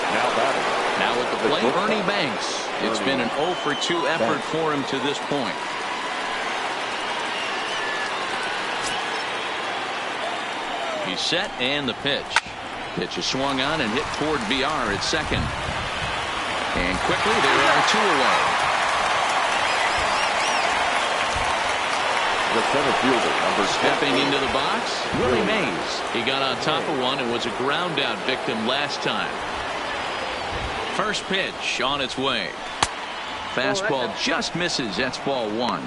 Now batting Now at the plate, Ernie Banks. It's been an 0 for 2 effort for him to this point. He's set and the pitch. Pitch is swung on and hit toward VR at second. And quickly there are 2 away. The center fielder, number Stepping into the box, Willie Mays. He got on top of one and was a ground out victim last time. First pitch on its way. Fastball just misses. That's ball 1.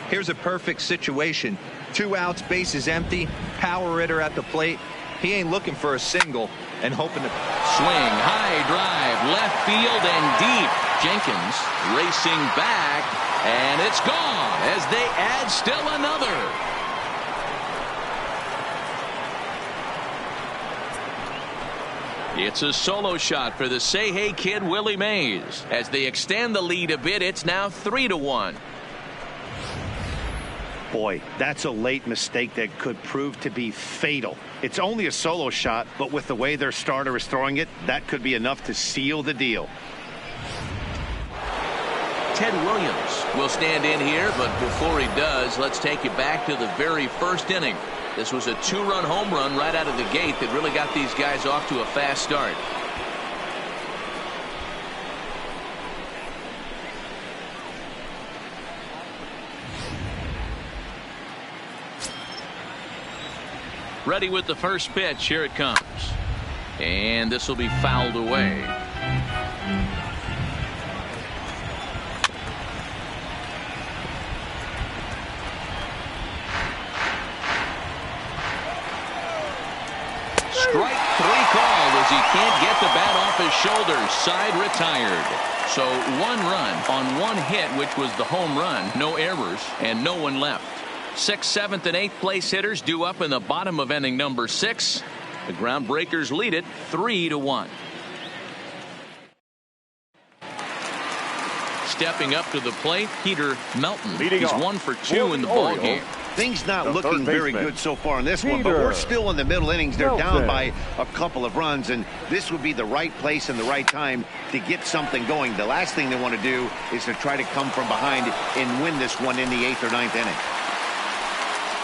Here's a perfect situation. 2 outs, bases empty, power hitter at the plate. He ain't looking for a single and hoping to swing, high drive, left field and deep. Jenkins racing back, and it's gone as they add still another. It's a solo shot for the Say Hey kid Willie Mays. As they extend the lead a bit, it's now 3-1. Boy, that's a late mistake that could prove to be fatal. It's only a solo shot, but with the way their starter is throwing it, that could be enough to seal the deal. Ted Williams will stand in here, but before he does, let's take you back to the very first inning. This was a 2-run home run right out of the gate that really got these guys off to a fast start. Ready with the first pitch. Here it comes. And this will be fouled away. Strike 3 called as he can't get the bat off his shoulders. Side retired. So 1 run on 1 hit, which was the home run. No errors and no one left. 6th, 7th, and 8th place hitters due up in the bottom of inning number 6. The Groundbreakers lead it 3-1. Stepping up to the plate, Peter Melton. He's 1 for 2 in the ball game. Things not looking very good so far in this one, but we're still in the middle innings. They're down by a couple of runs, and this would be the right place and the right time to get something going. The last thing they want to do is to try to come from behind and win this one in the 8th or 9th inning.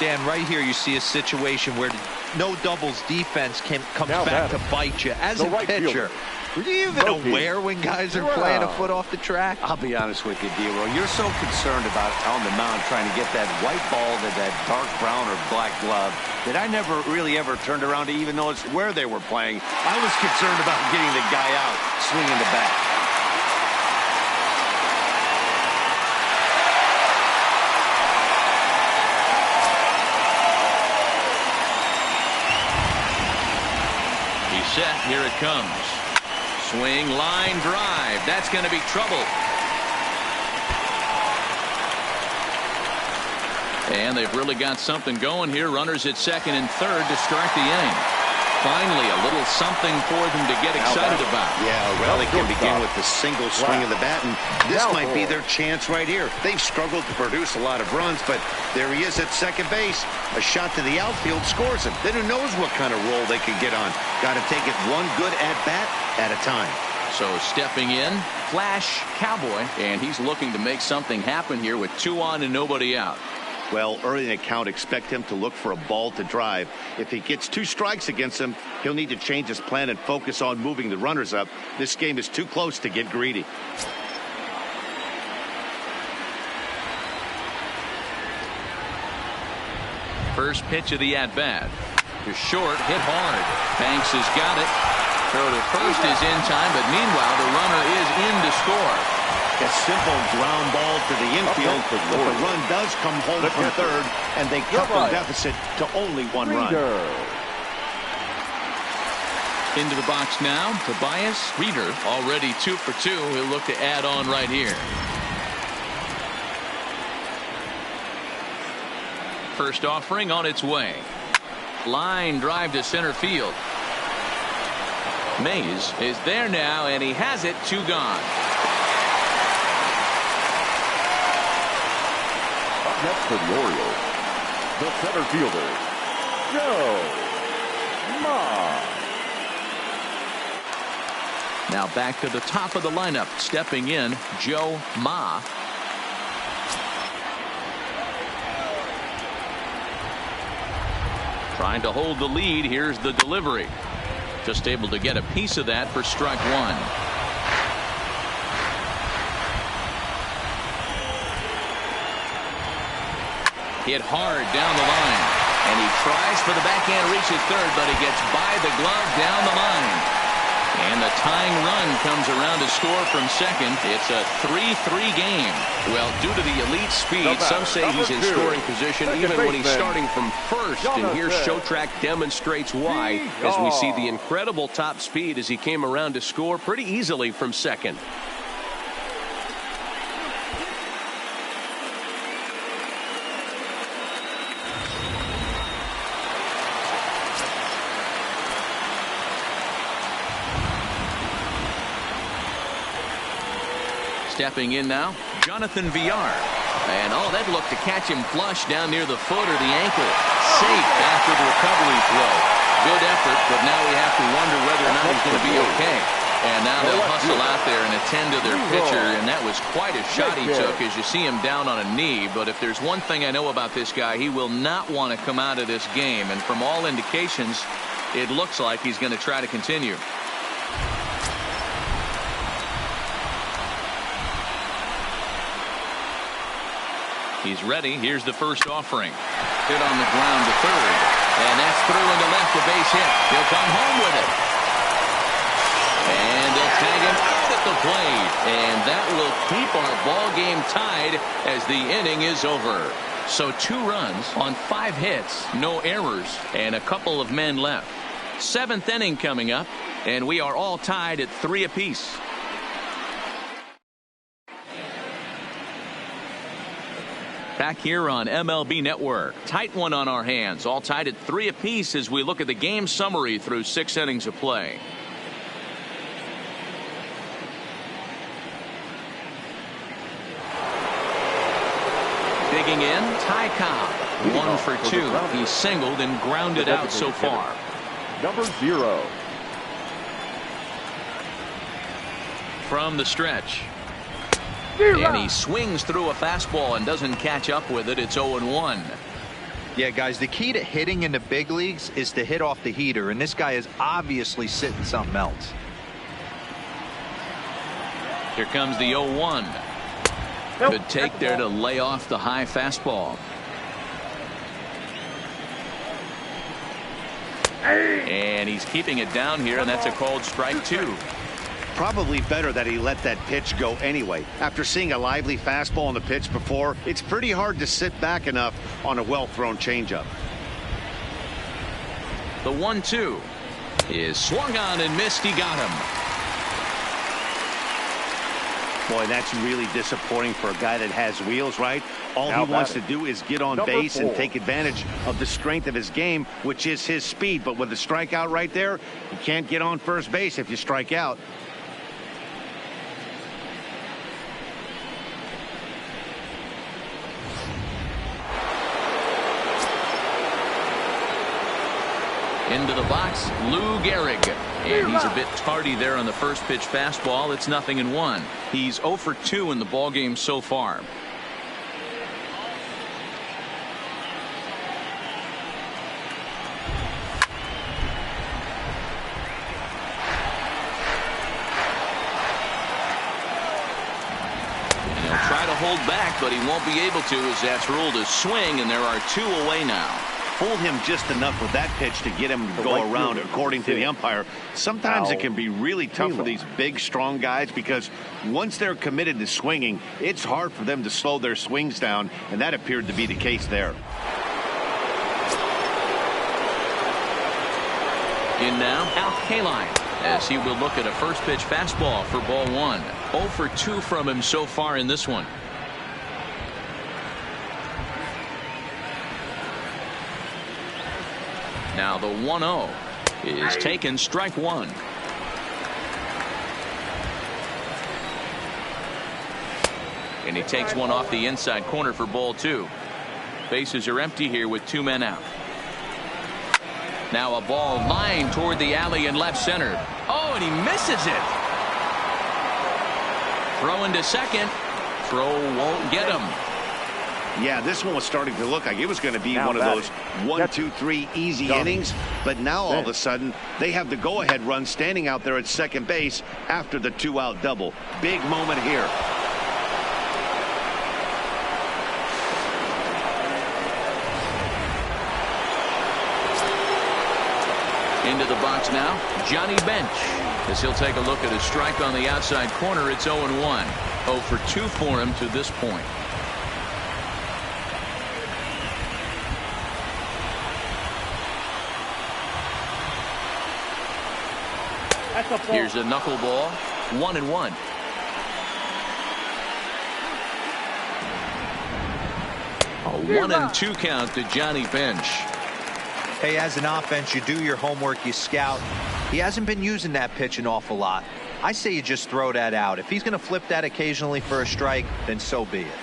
Dan, right here you see a situation where no doubles defense comes back to bite you. As a pitcher, were you even aware when guys are playing a foot off the track? I'll be honest with you, D-Roll. You're so concerned about on the mound trying to get that white ball to that dark brown or black glove that I never really ever turned around to even notice where they were playing. I was concerned about getting the guy out swinging the bat. Set. Here it comes. Swing, line drive. That's going to be trouble. And they've really got something going here. Runners at 2nd and 3rd to start the inning. Finally, a little something for them to get excited about. Yeah, a rally can begin with the single swing of the bat, and this might be their chance right here. They've struggled to produce a lot of runs, but there he is at second base. A shot to the outfield scores him. Then who knows what kind of roll they can get on. Got to take it one good at-bat at a time. So stepping in, Flash Cowboy, and he's looking to make something happen here with 2 on and nobody out. Well, early in the count, expect him to look for a ball to drive. If he gets 2 strikes against him, he'll need to change his plan and focus on moving the runners up. This game is too close to get greedy. First pitch of the at-bat. To short, hit hard. Banks has got it. Throw to first is in time, but meanwhile, the runner is in to score. A simple ground ball to the infield, but the run does come home from 3rd, and they cut the deficit to only 1 run. Into the box now, Tobias Reeder, already 2 for 2. He'll look to add on right here. First offering on its way. Line drive to center field. Mays is there now, and he has it. 2 gone. Next for the Orioles, the center fielder, Joe Ma. Now back to the top of the lineup. Stepping in, Joe Ma. Trying to hold the lead. Here's the delivery. Just able to get a piece of that for strike one. Hit hard down the line. And he tries for the backhand reach at third, but he gets by the glove down the line. And the tying run comes around to score from second. It's a 3-3 game. Well, due to the elite speed, some say he's in scoring position even when he's starting from first. And here Showtrack demonstrates why, as we see the incredible top speed as he came around to score pretty easily from second. Stepping in now, Jonathan Villar. And that looked to catch him flush down near the foot or the ankle. Safe after the recovery throw. Good effort, but now we have to wonder whether or not he's going to be okay. And now they'll hustle out there and attend to their pitcher, and that was quite a shot he took as you see him down on a knee. But if there's one thing I know about this guy, he will not want to come out of this game. And from all indications, it looks like he's going to try to continue. He's ready. Here's the first offering. Hit on the ground to third. And that's through into left, a base hit. He'll come home with it. And they'll tag him out at the plate. And that will keep our ball game tied as the inning is over. So 2 runs on 5 hits, no errors, and a couple of men left. 7th inning coming up, and we are all tied at 3 apiece. Back here on MLB Network. Tight one on our hands. All tied at 3 apiece as we look at the game summary through 6 innings of play. Digging in, Ty Cobb. 1 for 2. He's singled and grounded out so far. Number 0. From the stretch. And he swings through a fastball and doesn't catch up with it. It's 0-1. Yeah, guys, the key to hitting in the big leagues is to hit off the heater, and this guy is obviously sitting something else. Here comes the 0-1. Good take there to lay off the high fastball. And he's keeping it down here, and that's a called strike 2. Probably better that he let that pitch go anyway. After seeing a lively fastball on the pitch before, it's pretty hard to sit back enough on a well-thrown changeup. The 1-2 is swung on and missed. He got him. Boy, that's really disappointing for a guy that has wheels, right? All he wants to do is get on base and take advantage of the strength of his game, which is his speed. But with the strikeout right there, you can't get on first base if you strike out. Into the box, Lou Gehrig. And he's a bit tardy there on the first pitch fastball. It's 0-1. He's 0 for 2 in the ballgame so far. And he'll try to hold back, but he won't be able to as that's ruled a swing, and there are 2 away now. Fooled him just enough with that pitch to get him to go around, according to the umpire. Sometimes it can be really tough for these big, strong guys because once they're committed to swinging, it's hard for them to slow their swings down, and that appeared to be the case there. In now, Al Kaline, as he will look at a first pitch fastball for ball 1. 0 for 2 from him so far in this one. Now the 1-0 is taken, strike 1. And he takes one off the inside corner for ball 2. Bases are empty here with 2 men out. Now a ball lined toward the alley in left center. Oh, and he misses it. Throwing to second. Throw won't get him. Yeah, this one was starting to look like it was going to be Now one of those batting. 1, 2, 3 easy innings. But now all of a Bench. sudden, they have the go-ahead run standing out there at second base after the 2-out double. Big moment here. Into the box now, Johnny Bench. As he'll take a look at a strike on the outside corner, it's 0-1. 0 for 2 for him to this point. That's a ball. Here's a knuckleball, 1-1. A 1-2 count to Johnny Bench. Hey, as an offense, you do your homework, you scout. He hasn't been using that pitch an awful lot. I say you just throw that out. If he's going to flip that occasionally for a strike, then so be it.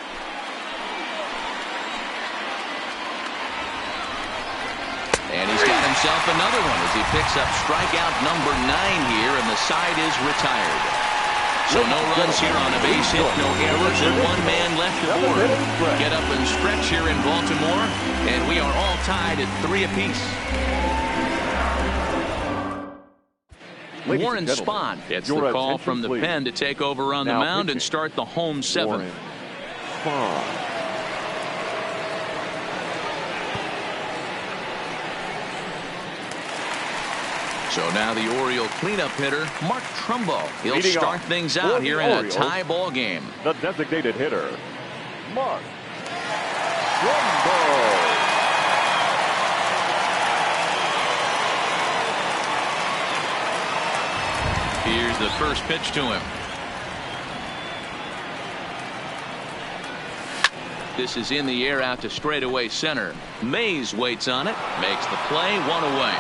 And he's got himself another one as he picks up strikeout number 9 here, and the side is retired. So no runs here on a base hit, no errors, and 1 man left aboard. Get up and stretch here in Baltimore, and we are all tied at 3 apiece. Warren Spahn gets the call from the pen to take over on the mound and start the home 7th. So now the Oriole cleanup hitter, Mark Trumbo. He'll start things out here in a tie ball game. The designated hitter, Mark Trumbo. Here's the first pitch to him. This is in the air out to straightaway center. Mays waits on it, makes the play, 1 away.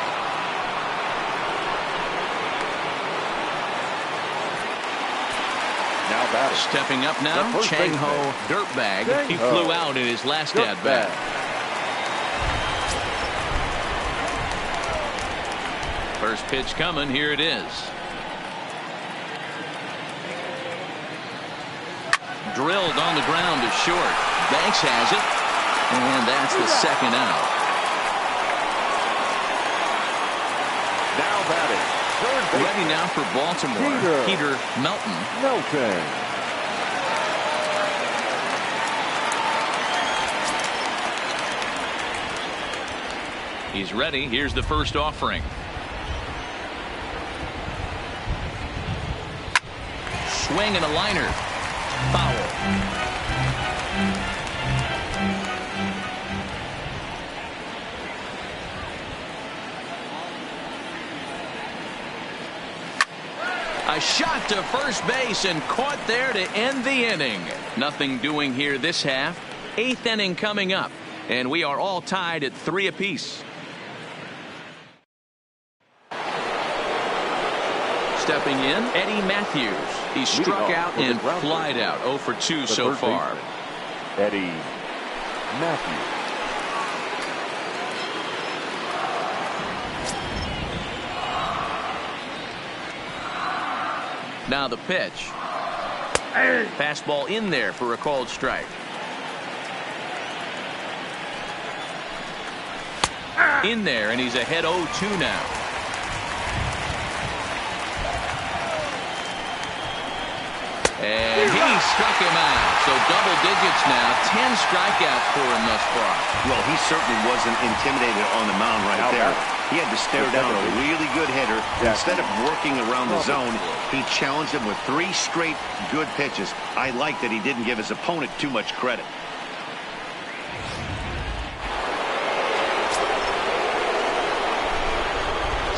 Stepping up now, Chang-Ho Dirtbag. He flew out in his last at-bat. First pitch coming, here it is. Drilled on the ground to short. Banks has it, and that's the second out. Now batting. Ready now for Baltimore. Peter Melton. He's ready. Here's the first offering. Swing and a liner. Foul. A shot to first base and caught there to end the inning. Nothing doing here this half. 8th inning coming up, and we are all tied at 3 apiece. Stepping in, Eddie Matthews. He struck out and flied out. 0 for 2 so far. Eddie Matthews. Now the pitch. Fastball in there for a called strike. In there, and he's ahead 0-2 now. And he struck him out. So double digits now. 10 strikeouts for him thus far. Well, he certainly wasn't intimidated on the mound right there. He had to stare down a really good hitter. Instead of working around the zone, he challenged him with 3 straight good pitches. I like that he didn't give his opponent too much credit.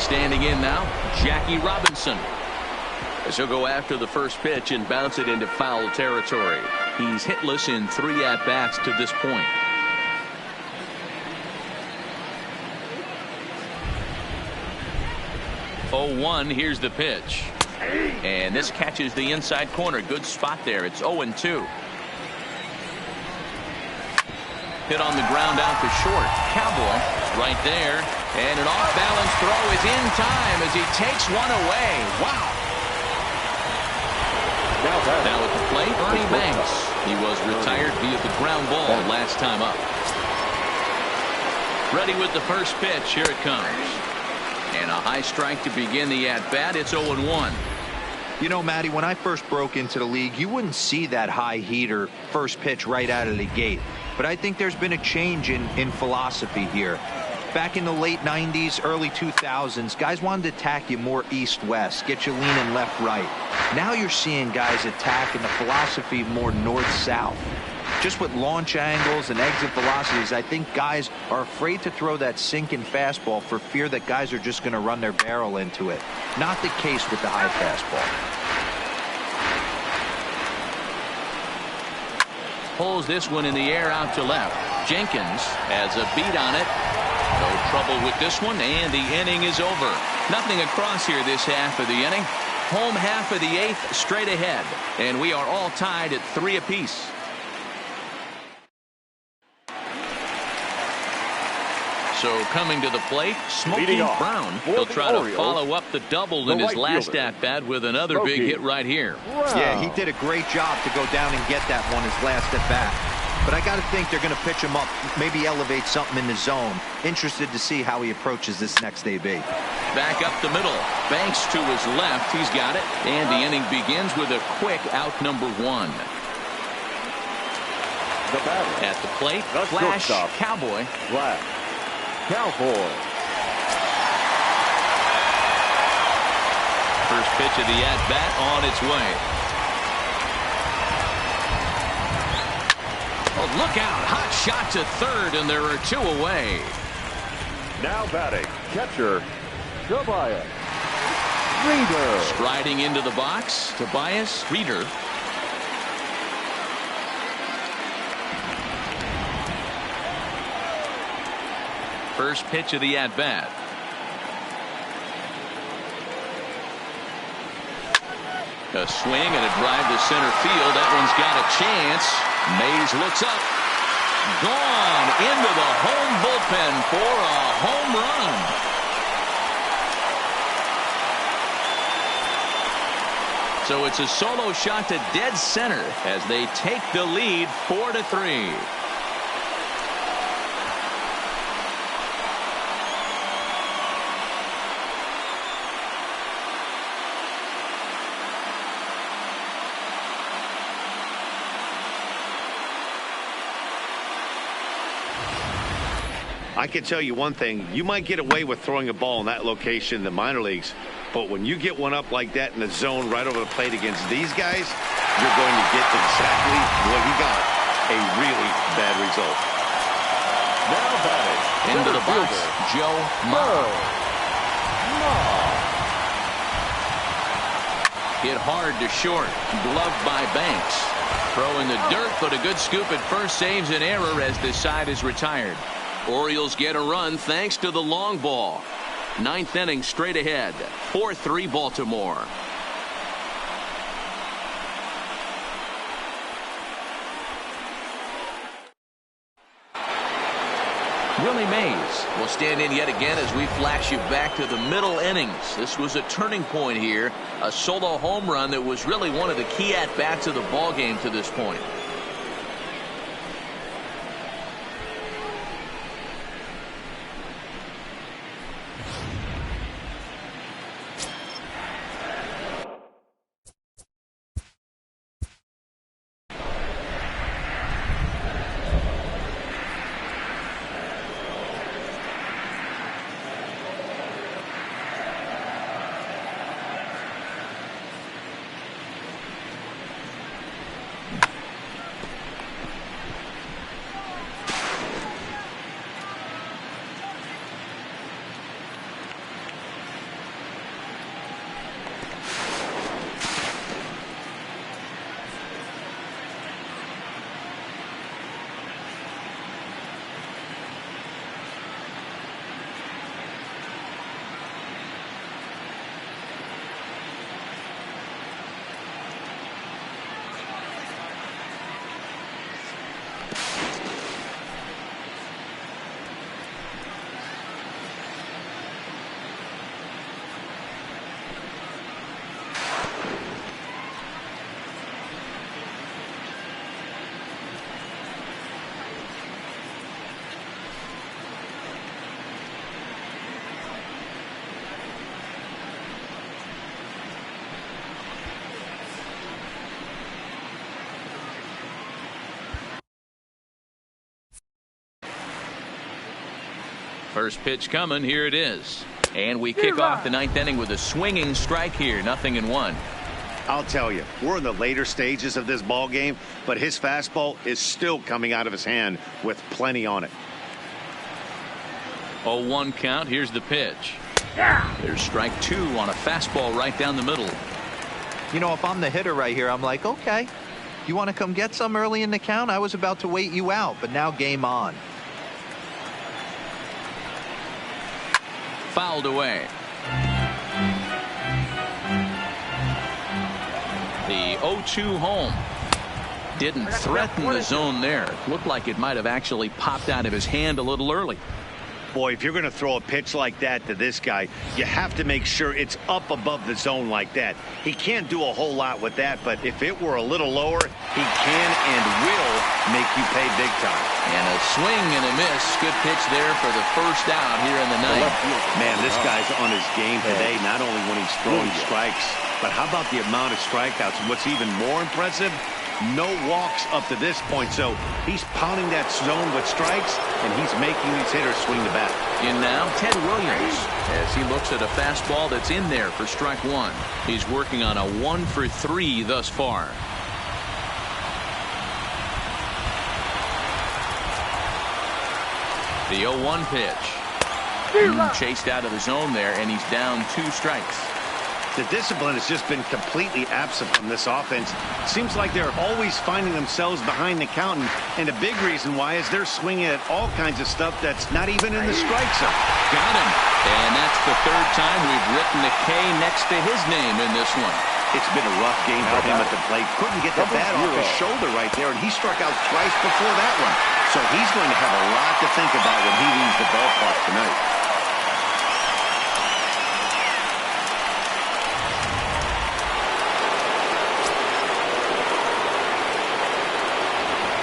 Standing in now, Jackie Robinson. As he'll go after the first pitch and bounce it into foul territory. He's hitless in 3 at-bats to this point. Oh, 1, here's the pitch. And this catches the inside corner. Good spot there. It's 0-2. Hit on the ground out to short. Cowboy right there. And an off-balance throw is in time as he takes one away. Wow. Now at the plate, Ernie Banks. He was retired via the ground ball last time up. Ready with the first pitch. Here it comes. And a high strike to begin the at-bat. It's 0-1. You know, Matty, when I first broke into the league, you wouldn't see that high heater first pitch right out of the gate. But I think there's been a change in philosophy here. Back in the late 90s, early 2000s, guys wanted to attack you more east-west, get you leaning left-right. Now you're seeing guys attack in the philosophy more north-south. Just with launch angles and exit velocities, I think guys are afraid to throw that sinking fastball for fear that guys are just going to run their barrel into it. Not the case with the high fastball. Pulls this one in the air out to left. Jenkins has a beat on it. No trouble with this one, and the inning is over. Nothing across here this half of the inning. Home half of the 8th straight ahead, and we are all tied at 3 apiece. So coming to the plate, Smokey Brown. He'll try to follow up the double in his last at-bat with another big hit right here. Yeah, he did a great job to go down and get that one his last at-bat. But I got to think they're going to pitch him up, maybe elevate something in the zone. Interested to see how he approaches this next AB. Back up the middle. Banks to his left. He's got it. And the inning begins with a quick out number 1. At the plate, Flash Cowboy. First pitch of the at-bat on its way. Oh, look out. Hot shot to third, and there are 2 away. Now batting, catcher, Tobias Reeder. Striding into the box, Tobias Reeder. First pitch of the at-bat. A swing and a drive to center field. That one's got a chance. Mays looks up. Gone into the home bullpen for a home run. So it's a solo shot to dead center as they take the lead 4-3. I can tell you one thing. You might get away with throwing a ball in that location in the minor leagues, but when you get one up like that in the zone right over the plate against these guys, you're going to get exactly what you got, a really bad result. Now batting, into the box, Joe Morrow. Hit hard to short, gloved by Banks. Throw in the dirt, but a good scoop at first saves an error as this side is retired. Orioles get a run thanks to the long ball. 9th inning straight ahead. 4-3 Baltimore. Willie Mays will stand in yet again as we flash you back to the middle innings. This was a turning point here. A solo home run that was really one of the key at-bats of the ballgame to this point. First pitch coming. Here it is. And we kick off the ninth inning with a swinging strike here. 0-1. I'll tell you, we're in the later stages of this ball game, but his fastball is still coming out of his hand with plenty on it. 0-1 count. Here's the pitch. There's strike 2 on a fastball right down the middle. You know, if I'm the hitter right here, I'm like, okay, you want to come get some early in the count? I was about to wait you out, but now game on. Fouled away. The 0-2 home. Didn't threaten the zone there. Looked like it might have actually popped out of his hand a little early. Boy, if you're going to throw a pitch like that to this guy, you have to make sure it's up above the zone like that. He can't do a whole lot with that, but if it were a little lower, he can and will make you pay big time. And a swing and a miss. Good pitch there for the first out here in the ninth. Man, this guy's on his game today, not only when he's throwing strikes, but how about the amount of strikeouts? And what's even more impressive, no walks up to this point. So he's pounding that zone with strikes, and he's making these hitters swing the bat. And now Ted Williams, as he looks at a fastball that's in there for strike 1. He's working on a 1-for-3 thus far. The 0-1 pitch. Chased out of the zone there, and he's down 2 strikes. The discipline has just been completely absent from this offense. Seems like they're always finding themselves behind the count, and a big reason why is they're swinging at all kinds of stuff that's not even in the strike zone. Got him. And that's the 3rd time we've written a K next to his name in this one. It's been a rough game for him at the plate. Couldn't get the bat off his shoulder right there, and he struck out twice before that one. So he's going to have a lot to think about when he leaves the ballpark tonight.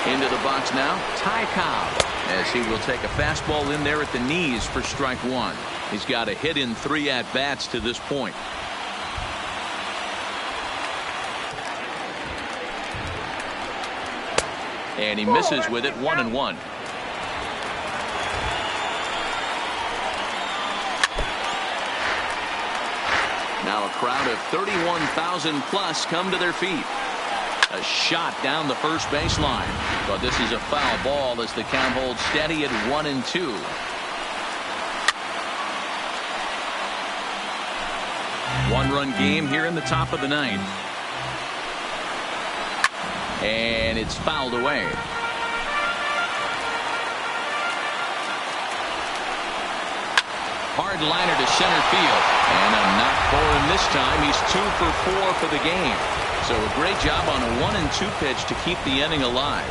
Into the box now, Touhou, as he will take a fastball in there at the knees for strike 1. He's got a hit in 3 at-bats to this point. And he misses with it. 1-1. Now a crowd of 31,000 plus come to their feet. A shot down the first baseline, but this is a foul ball as the count holds steady at 1-2. One-run game here in the top of the ninth, and it's fouled away. Hard liner to center field, and a knock for him this time. He's 2 for 4 for the game. So a great job on a 1-2 pitch to keep the inning alive.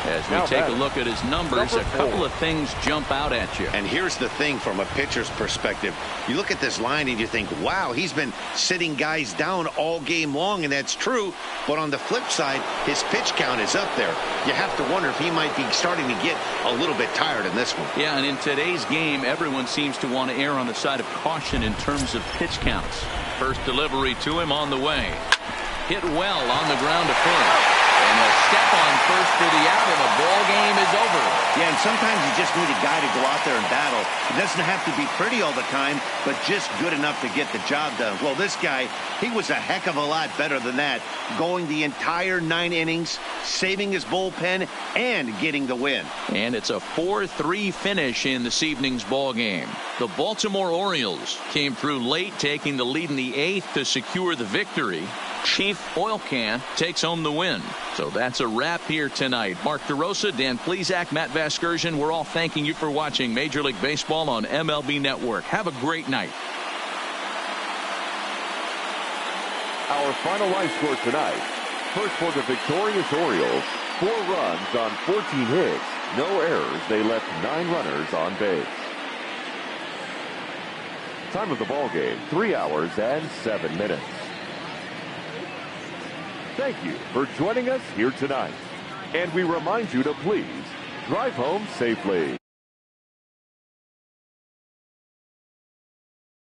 As we take a look at his numbers, a couple of things jump out at you. And here's the thing from a pitcher's perspective. You look at this line and you think, wow, he's been sitting guys down all game long, and that's true. But on the flip side, his pitch count is up there. You have to wonder if he might be starting to get a little bit tired in this one. Yeah, and in today's game, everyone seems to want to err on the side of caution in terms of pitch counts. First delivery to him on the way. Hit well on the ground to first. And a step on first for the out, and the ball game is over. Yeah, and sometimes you just need a guy to go out there and battle. It doesn't have to be pretty all the time, but just good enough to get the job done. Well, this guy, he was a heck of a lot better than that, going the entire 9 innings, saving his bullpen, and getting the win. And it's a 4-3 finish in this evening's ball game. The Baltimore Orioles came through late, taking the lead in the 8th to secure the victory. Chief Oil Can takes home the win. So that's a wrap here tonight. Mark DeRosa, Dan Plesac, Matt Vasgersian, we're all thanking you for watching Major League Baseball on MLB Network. Have a great night. Our final line score tonight. First for the victorious Orioles, 4 runs on 14 hits, no errors. They left 9 runners on base. Time of the ball game, 3 hours and 7 minutes. Thank you for joining us here tonight. And we remind you to please drive home safely.